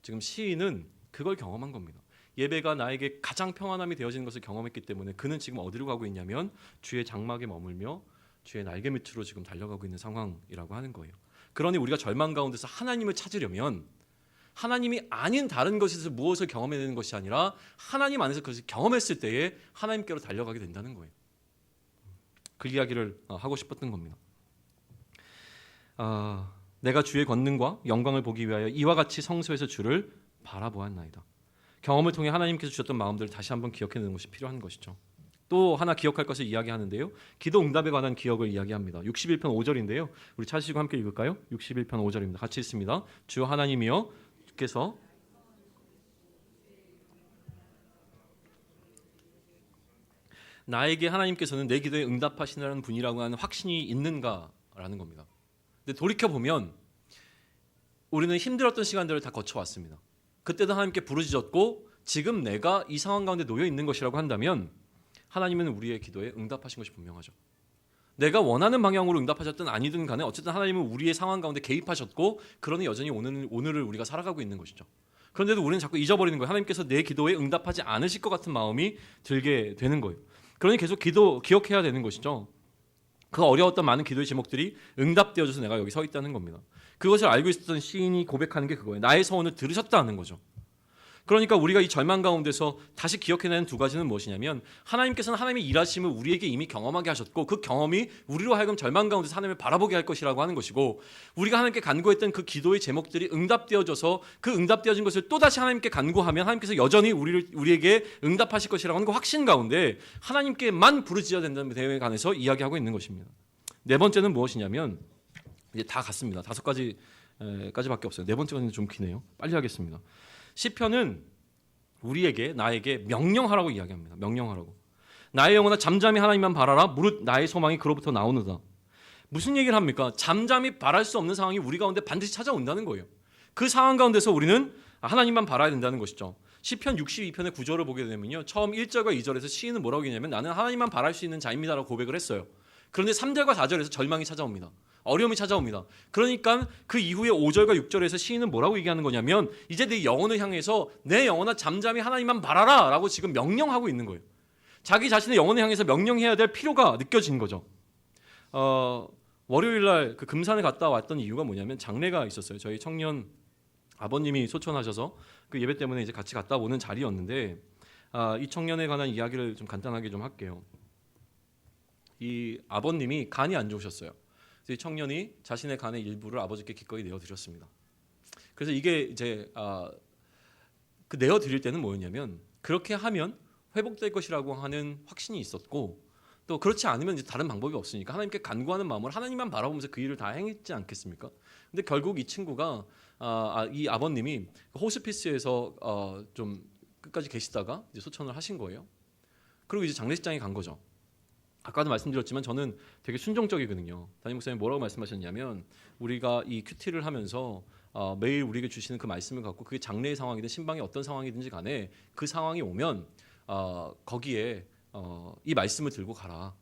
지금 시인은 그걸 경험한 겁니다. 예배가 나에게 가장 평안함이 되어지는 것을 경험했기 때문에 그는 지금 어디로 가고 있냐면 주의 장막에 머물며 주의 날개 밑으로 지금 달려가고 있는 상황이라고 하는 거예요. 그러니 우리가 절망 가운데서 하나님을 찾으려면 하나님이 아닌 다른 것에서 무엇을 경험해내는 것이 아니라 하나님 안에서 그것을 경험했을 때에 하나님께로 달려가게 된다는 거예요. 그 이야기를 하고 싶었던 겁니다. 내가 주의 권능과 영광을 보기 위하여 이와 같이 성소에서 주를 바라보았나이다. 경험을 통해 하나님께서 주셨던 마음들을 다시 한번 기억해내는 것이 필요한 것이죠. 또 하나 기억할 것을 이야기하는데요. 기도 응답에 관한 기억을 이야기합니다. 61편 5절인데요. 우리 찾으시고 함께 읽을까요? 61편 5절입니다. 같이 읽습니다. 주 하나님이여 주께서 나에게 하나님께서는 내 기도에 응답하시는 분이라고 하는 확신이 있는가라는 겁니다. 근데 돌이켜보면 우리는 힘들었던 시간들을 다 거쳐왔습니다. 그때도 하나님께 부르짖었고 지금 내가 이 상황 가운데 놓여 있는 것이라고 한다면 하나님은 우리의 기도에 응답하신 것이 분명하죠. 내가 원하는 방향으로 응답하셨든 아니든 간에 어쨌든 하나님은 우리의 상황 가운데 개입하셨고 그러니 여전히 오늘을 우리가 살아가고 있는 것이죠. 그런데도 우리는 자꾸 잊어버리는 거예요. 하나님께서 내 기도에 응답하지 않으실 것 같은 마음이 들게 되는 거예요. 그러니 계속 기억해야 되는 것이죠. 그 어려웠던 많은 기도의 제목들이 응답되어져서 내가 여기 서 있다는 겁니다. 그것을 알고 있었던 시인이 고백하는 게 그거예요. 나의 서원을 들으셨다는 거죠. 그러니까 우리가 이 절망 가운데서 다시 기억해내는 두 가지는 무엇이냐면 하나님께서는 하나님의 일하심을 우리에게 이미 경험하게 하셨고 그 경험이 우리로 하여금 절망 가운데서 하나님을 바라보게 할 것이라고 하는 것이고 우리가 하나님께 간구했던 그 기도의 제목들이 응답되어져서 그 응답되어진 것을 또다시 하나님께 간구하면 하나님께서 여전히 우리에게 응답하실 것이라고 하는 그 확신 가운데 하나님께만 부르짖어야 된다는 대회에 관해서 이야기하고 있는 것입니다. 네 번째는 무엇이냐면 이제 다 갔습니다. 5가지까지밖에 없어요. 네 번째는 좀 기네요. 빨리 하겠습니다. 시편은 나에게 명령하라고 이야기합니다. 명령하라고. 나의 영혼아 잠잠히 하나님만 바라라. 무릇 나의 소망이 그로부터 나오느다. 무슨 얘기를 합니까? 잠잠히 바랄 수 없는 상황이 우리 가운데 반드시 찾아온다는 거예요. 그 상황 가운데서 우리는 하나님만 바라야 된다는 것이죠. 시편 62편의 9절을 보게 되면요. 처음 1절과 2절에서 시인은 뭐라고 얘기하냐면 나는 하나님만 바랄 수 있는 자입니다라고 고백을 했어요. 그런데 3절과 4절에서 절망이 찾아옵니다. 어려움이 찾아옵니다. 그러니까 그 이후에 5절과 6절에서 시인은 뭐라고 얘기하는 거냐면 이제 내 영혼을 향해서 내 영혼아 잠잠히 하나님만 바라라 라고 지금 명령하고 있는 거예요. 자기 자신의 영혼을 향해서 명령해야 될 필요가 느껴진 거죠. 월요일 날 그 금산에 갔다 왔던 이유가 뭐냐면 장례가 있었어요. 저희 청년 아버님이 소천하셔서 그 예배 때문에 이제 같이 갔다 오는 자리였는데 이 청년에 관한 이야기를 좀 간단하게 좀 할게요. 이 아버님이 간이 안 좋으셨어요. 그래서 이 청년이 자신의 간의 일부를 아버지께 기꺼이 내어드렸습니다. 그래서 이게 이제 그 내어드릴 때는 뭐였냐면 그렇게 하면 회복될 것이라고 하는 확신이 있었고 또 그렇지 않으면 이제 다른 방법이 없으니까 하나님께 간구하는 마음으로 하나님만 바라보면서 그 일을 다 행했지 않겠습니까? 근데 결국 이 친구가 이 아버님이 호스피스에서 좀 끝까지 계시다가 이제 소천을 하신 거예요. 그리고 이제 장례식장에 간 거죠. 아까도 말씀드렸지만 저는 되게 순종적이거든요. 담임 목사님 뭐라고 말씀하셨냐면 우리가 이 큐티를 하면서 매일 우리에게 주시는 그 말씀을 갖고 그게 장례의 상황이든 신방의 어떤 상황이든지 간에 그 상황이 오면 거기에 이 말씀을 들고 가라.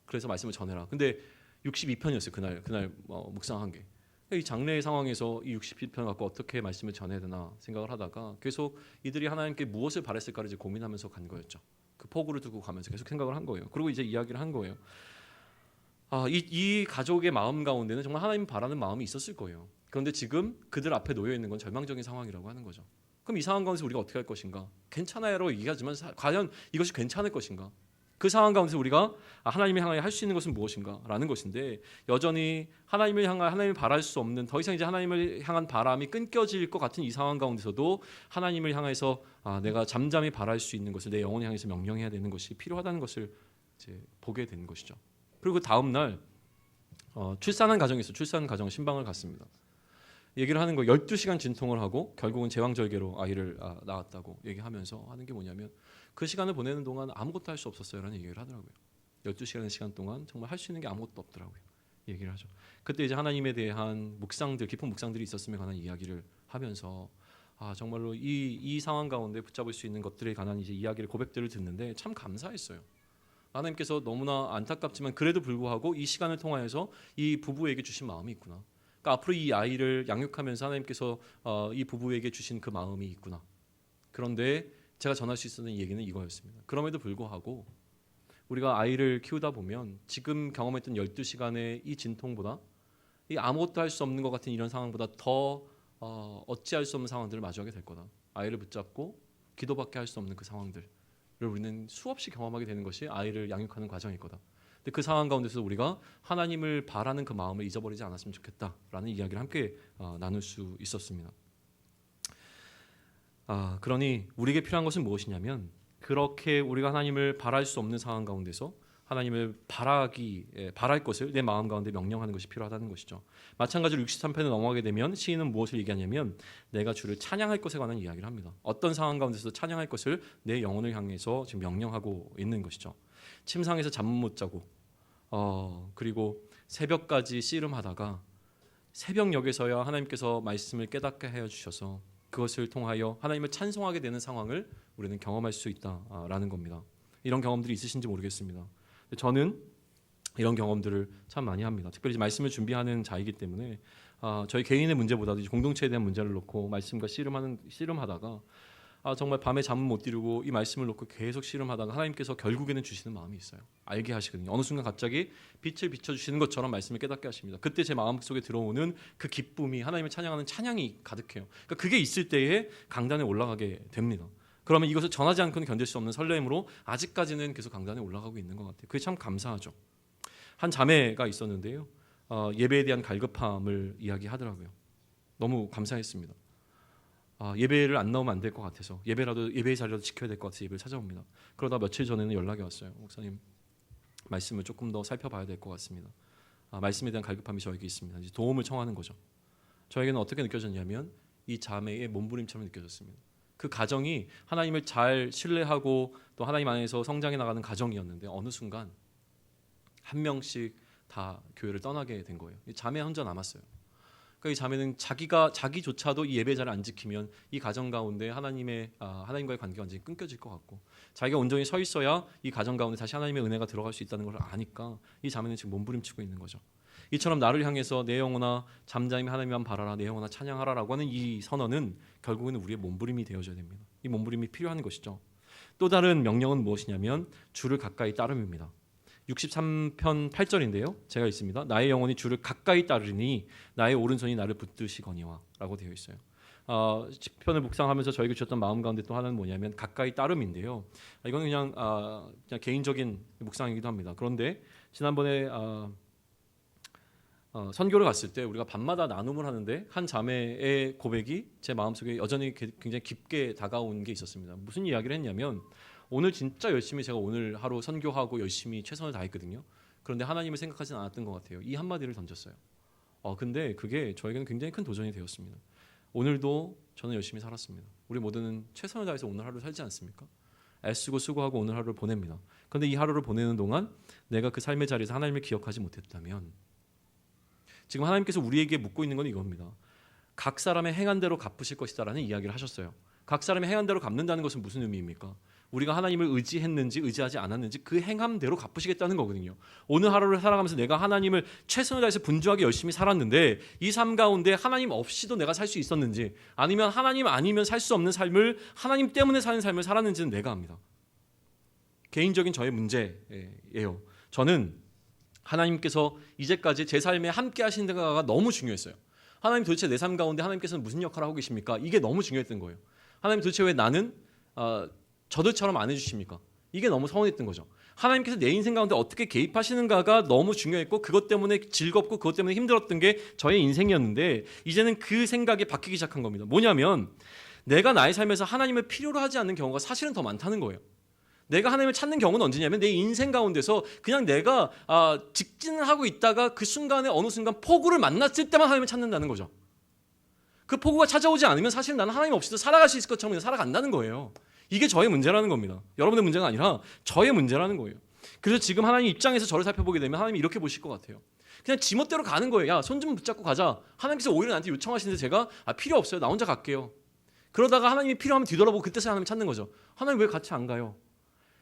그래서 말씀을 전해라. 근데 62편이었어요. 그날 묵상한 게. 이 장례의 상황에서 이 62편 갖고 어떻게 말씀을 전해야 되나 생각을 하다가 계속 이들이 하나님께 무엇을 바랬을까를 이제 고민하면서 간 거였죠. 그 포구를 두고 가면서 계속 생각을 한 거예요. 그리고 이제 이야기를 한 거예요. 이 가족의 마음 가운데는 정말 하나님 바라는 마음이 있었을 거예요. 그런데 지금 그들 앞에 놓여 있는 건 절망적인 상황이라고 하는 거죠. 그럼 이 상황 가운데서 우리가 어떻게 할 것인가? 괜찮아요라고 얘기하지만 과연 이것이 괜찮을 것인가? 그 상황 가운데서 우리가 하나님을 향하여 할 수 있는 것은 무엇인가? 라는 것인데 여전히 하나님을 향하여 하나님을 바랄 수 없는 더 이상 이제 하나님을 향한 바람이 끊겨질 것 같은 이 상황 가운데서도 하나님을 향해서 내가 잠잠히 바랄 수 있는 것을 내 영혼을 향해서 명령해야 되는 것이 필요하다는 것을 이제 보게 되는 것이죠. 그리고 다음 날 출산 가정 신방을 갔습니다. 얘기를 하는 거 12시간 진통을 하고 결국은 제왕절개로 아이를 낳았다고 얘기하면서 하는 게 뭐냐면 그 시간을 보내는 동안 아무것도 할 수 없었어요라는 얘기를 하더라고요. 12시간의 시간 동안 정말 할 수 있는 게 아무것도 없더라고요. 얘기를 하죠. 그때 이제 하나님에 대한 깊은 묵상들이 있었음에 관한 이야기를 하면서 정말로 이 상황 가운데 붙잡을 수 있는 것들에 관한 이제 이야기를 고백들을 듣는데 참 감사했어요. 하나님께서 너무나 안타깝지만 그래도 불구하고 이 시간을 통하여서 이 부부에게 주신 마음이 있구나. 그러니까 앞으로 이 아이를 양육하면서 하나님께서 이 부부에게 주신 그 마음이 있구나. 그런데 제가 전할 수 있었던 얘기는 이거였습니다. 그럼에도 불구하고 우리가 아이를 키우다 보면 지금 경험했던 12시간의 이 진통보다 이 아무것도 할 수 없는 것 같은 이런 상황보다 더 어찌할 수 없는 상황들을 마주하게 될 거다. 아이를 붙잡고 기도밖에 할 수 없는 그 상황들을 우리는 수없이 경험하게 되는 것이 아이를 양육하는 과정일 거다. 근데 그 상황 가운데서 우리가 하나님을 바라는 그 마음을 잊어버리지 않았으면 좋겠다라는 이야기를 함께 나눌 수 있었습니다. 그러니 우리에게 필요한 것은 무엇이냐면 그렇게 우리가 하나님을 바랄 수 없는 상황 가운데서 하나님을 바랄 것을 내 마음 가운데 명령하는 것이 필요하다는 것이죠. 마찬가지로 63편에 넘어가게 되면 시인은 무엇을 얘기하냐면 내가 주를 찬양할 것에 관한 이야기를 합니다. 어떤 상황 가운데서도 찬양할 것을 내 영혼을 향해서 지금 명령하고 있는 것이죠. 침상에서 잠 못 자고 그리고 새벽까지 씨름하다가 새벽녘에서야 하나님께서 말씀을 깨닫게 하여 주셔서 그것을 통하여 하나님을 찬송하게 되는 상황을 우리는 경험할 수 있다라는 겁니다. 이런 경험들이 있으신지 모르겠습니다. 저는 이런 경험들을 참 많이 합니다. 특별히 말씀을 준비하는 자이기 때문에 저희 개인의 문제보다도 공동체에 대한 문제를 놓고 말씀과 씨름하다가 정말 밤에 잠을 못 이루고 이 말씀을 놓고 계속 씨름하다가 하나님께서 결국에는 주시는 마음이 있어요. 알게 하시거든요. 어느 순간 갑자기 빛을 비춰주시는 것처럼 말씀을 깨닫게 하십니다. 그때 제 마음속에 들어오는 그 기쁨이 하나님을 찬양하는 찬양이 가득해요. 그러니까 그게 있을 때에 강단에 올라가게 됩니다. 그러면 이것을 전하지 않고는 견딜 수 없는 설렘으로 아직까지는 계속 강단에 올라가고 있는 것 같아요. 그게 참 감사하죠. 한 자매가 있었는데요. 예배에 대한 갈급함을 이야기하더라고요. 너무 감사했습니다. 예배를 안 나오면 안 될 것 같아서 예배의 자리라도 지켜야 될 것 같아서 예배를 찾아옵니다. 그러다 며칠 전에는 연락이 왔어요. 목사님 말씀을 조금 더 살펴봐야 될 것 같습니다. 말씀에 대한 갈급함이 저에게 있습니다. 이제 도움을 청하는 거죠. 저에게는 어떻게 느껴졌냐면 이 자매의 몸부림처럼 느껴졌습니다. 그 가정이 하나님을 잘 신뢰하고 또 하나님 안에서 성장해 나가는 가정이었는데 어느 순간 한 명씩 다 교회를 떠나게 된 거예요. 자매 혼자 남았어요. 그러니까 이 자매는 자기조차도 이 예배 자리를 안 지키면 이 가정 가운데 하나님과의 관계가 완전히 끊겨질 것 같고 자기가 온전히 서 있어야 이 가정 가운데 다시 하나님의 은혜가 들어갈 수 있다는 걸 아니까 이 자매는 지금 몸부림치고 있는 거죠. 이처럼 나를 향해서 내 영혼아 잠잠히 하나님만 바라라 내 영혼아 찬양하라라고 하는 이 선언은 결국에는 우리의 몸부림이 되어줘야 됩니다. 이 몸부림이 필요한 것이죠. 또 다른 명령은 무엇이냐면 주를 가까이 따름입니다. 63편 8절인데요. 제가 있습니다. 나의 영혼이 주를 가까이 따르니 나의 오른손이 나를 붙드시거니와 라고 되어 있어요. 시편을 묵상하면서 저에게 주셨던 마음 가운데 또 하나는 뭐냐면 가까이 따름인데요. 이거는 그냥 개인적인 묵상이기도 합니다. 그런데 지난번에 선교를 갔을 때 우리가 밤마다 나눔을 하는데 한 자매의 고백이 제 마음속에 여전히 굉장히 깊게 다가온 게 있었습니다. 무슨 이야기를 했냐면 오늘 진짜 열심히 제가 오늘 하루 선교하고 열심히 최선을 다했거든요. 그런데 하나님을 생각하진 않았던 것 같아요. 이 한마디를 던졌어요. 근데 그게 저에게는 굉장히 큰 도전이 되었습니다. 오늘도 저는 열심히 살았습니다. 우리 모두는 최선을 다해서 오늘 하루를 살지 않습니까? 애쓰고 수고하고 오늘 하루를 보냅니다. 그런데 이 하루를 보내는 동안 내가 그 삶의 자리에서 하나님을 기억하지 못했다면 지금 하나님께서 우리에게 묻고 있는 건 이겁니다. 각 사람의 행한 대로 갚으실 것이다라는 이야기를 하셨어요. 각 사람의 행한 대로 갚는다는 것은 무슨 의미입니까? 우리가 하나님을 의지했는지 의지하지 않았는지 그 행함대로 갚으시겠다는 거거든요. 오늘 하루를 살아가면서 내가 하나님을 최선을 다해서 분주하게 열심히 살았는데 이 삶 가운데 하나님 없이도 내가 살 수 있었는지 아니면 하나님 아니면 살 수 없는 삶을 하나님 때문에 사는 삶을 살았는지는 내가 압니다. 개인적인 저의 문제예요. 저는 하나님께서 이제까지 제 삶에 함께 하신 데가 너무 중요했어요. 하나님 도대체 내 삶 가운데 하나님께서는 무슨 역할을 하고 계십니까? 이게 너무 중요했던 거예요. 하나님 도대체 왜 나는 저들처럼 안 해주십니까? 이게 너무 서운했던 거죠. 하나님께서 내 인생 가운데 어떻게 개입하시는가가 너무 중요했고 그것 때문에 즐겁고 그것 때문에 힘들었던 게 저의 인생이었는데 이제는 그 생각이 바뀌기 시작한 겁니다. 뭐냐면 내가 나의 삶에서 하나님을 필요로 하지 않는 경우가 사실은 더 많다는 거예요. 내가 하나님을 찾는 경우는 언제냐면 내 인생 가운데서 그냥 내가 직진을 하고 있다가 그 순간에 어느 순간 폭우를 만났을 때만 하나님을 찾는다는 거죠. 그 폭우가 찾아오지 않으면 사실 나는 하나님 없이도 살아갈 수 있을 것처럼 살아간다는 거예요. 이게 저의 문제라는 겁니다. 여러분의 문제가 아니라 저의 문제라는 거예요. 그래서 지금 하나님 입장에서 저를 살펴보게 되면 하나님이 이렇게 보실 것 같아요. 그냥 지멋대로 가는 거예요. 야, 손 좀 붙잡고 가자. 하나님께서 오히려 나한테 요청하시는데 제가 필요 없어요. 나 혼자 갈게요. 그러다가 하나님이 필요하면 뒤돌아보고 그때서야 하나님 찾는 거죠. 하나님 왜 같이 안 가요?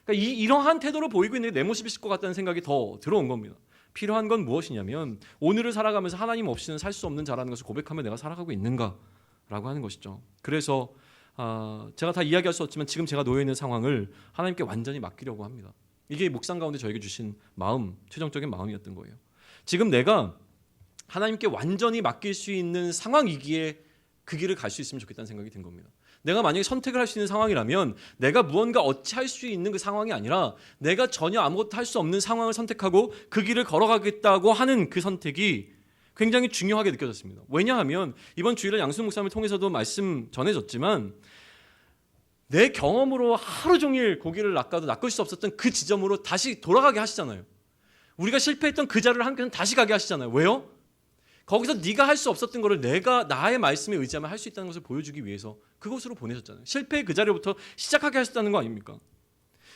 그러니까 이러한 태도를 보이고 있는 게 내 모습이실 것 같다는 생각이 더 들어온 겁니다. 필요한 건 무엇이냐면 오늘을 살아가면서 하나님 없이는 살 수 없는 자라는 것을 고백하며 내가 살아가고 있는가라고 하는 것이죠. 그래서 제가 다 이야기할 수 없지만 지금 제가 놓여 있는 상황을 하나님께 완전히 맡기려고 합니다. 이게 묵상 가운데 저에게 주신 마음, 최종적인 마음이었던 거예요. 지금 내가 하나님께 완전히 맡길 수 있는 상황이기에 그 길을 갈 수 있으면 좋겠다는 생각이 든 겁니다. 내가 만약에 선택을 할 수 있는 상황이라면 내가 무언가 어찌할 수 있는 그 상황이 아니라 내가 전혀 아무것도 할 수 없는 상황을 선택하고 그 길을 걸어가겠다고 하는 그 선택이 굉장히 중요하게 느껴졌습니다. 왜냐하면 이번 주일날 양순 목사님을 통해서도 말씀 전해졌지만 내 경험으로 하루 종일 고기를 낚아도 낚을 수 없었던 그 지점으로 다시 돌아가게 하시잖아요. 우리가 실패했던 그 자리를 하나님께서는 다시 가게 하시잖아요. 왜요? 거기서 네가 할 수 없었던 거를 내가 나의 말씀에 의지하면 할 수 있다는 것을 보여주기 위해서 그곳으로 보내셨잖아요. 실패의 그 자리부터 시작하게 하셨다는 거 아닙니까?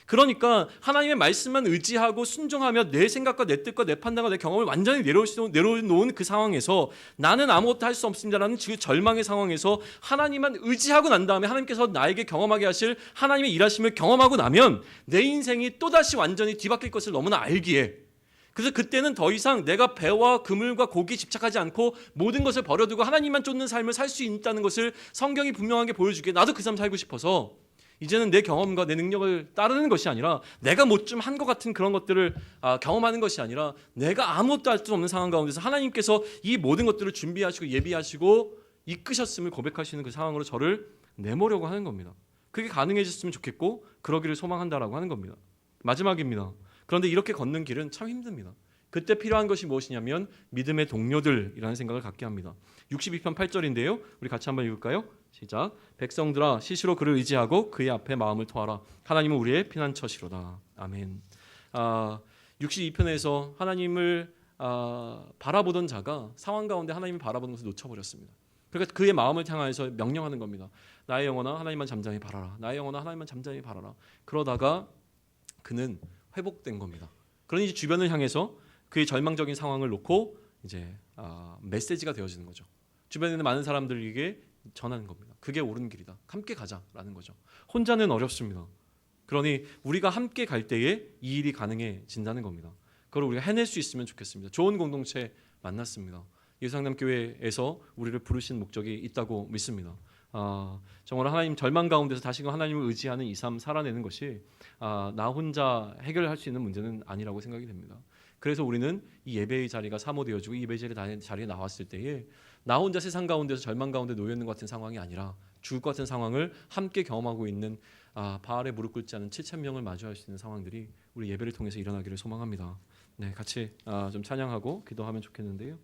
그러니까 하나님의 말씀만 의지하고 순종하며 내 생각과 내 뜻과 내 판단과 내 경험을 완전히 내려놓은 그 상황에서 나는 아무것도 할 수 없습니다라는 그 절망의 상황에서 하나님만 의지하고 난 다음에 하나님께서 나에게 경험하게 하실 하나님의 일하심을 경험하고 나면 내 인생이 또다시 완전히 뒤바뀔 것을 너무나 알기에 그래서 그때는 더 이상 내가 배와 그물과 고기 집착하지 않고 모든 것을 버려두고 하나님만 쫓는 삶을 살 수 있다는 것을 성경이 분명하게 보여주기에 나도 그 삶 살고 싶어서 이제는 내 경험과 내 능력을 따르는 것이 아니라 내가 뭐 좀 한 것 같은 그런 것들을 경험하는 것이 아니라 내가 아무것도 할 수 없는 상황 가운데서 하나님께서 이 모든 것들을 준비하시고 예비하시고 이끄셨음을 고백하시는 그 상황으로 저를 내모려고 하는 겁니다. 그게 가능해졌으면 좋겠고 그러기를 소망한다라고 하는 겁니다. 마지막입니다. 그런데 이렇게 걷는 길은 참 힘듭니다. 그때 필요한 것이 무엇이냐면 믿음의 동료들이라는 생각을 갖게 합니다. 62편 8절인데요. 우리 같이 한번 읽을까요? 시작. 백성들아 시시로 그를 의지하고 그의 앞에 마음을 토하라. 하나님은 우리의 피난처시로다. 아멘. 62편에서 하나님을 바라보던 자가 상황 가운데 하나님을 바라보는 것을 놓쳐버렸습니다. 그러니까 그의 마음을 향해서 명령하는 겁니다. 나의 영혼아 하나님만 잠잠히 바라라. 나의 영혼아 하나님만 잠잠히 바라라. 그러다가 그는 회복된 겁니다. 그러니 이제 주변을 향해서 그의 절망적인 상황을 놓고 이제 메시지가 되어지는 거죠. 주변에 있는 많은 사람들에게 전하는 겁니다. 그게 옳은 길이다. 함께 가자라는 거죠. 혼자는 어렵습니다. 그러니 우리가 함께 갈 때에 이 일이 가능해진다는 겁니다. 그걸 우리가 해낼 수 있으면 좋겠습니다. 좋은 공동체 만났습니다. 예수상담교회에서 우리를 부르신 목적이 있다고 믿습니다. 정말 하나님 절망 가운데서 다시금 하나님을 의지하는 이 삶 살아내는 것이 나 혼자 해결할 수 있는 문제는 아니라고 생각이 됩니다. 그래서 우리는 이 예배의 자리가 사모되어지고 이 예배의 자리에 나왔을 때에 나 혼자 세상 가운데서 절망 가운데 놓여 있는 것 같은 상황이 아니라 죽을 것 같은 상황을 함께 경험하고 있는 바알에 무릎 꿇지 않은 7천 명을 마주할 수 있는 상황들이 우리 예배를 통해서 일어나기를 소망합니다. 네, 같이 좀 찬양하고 기도하면 좋겠는데요.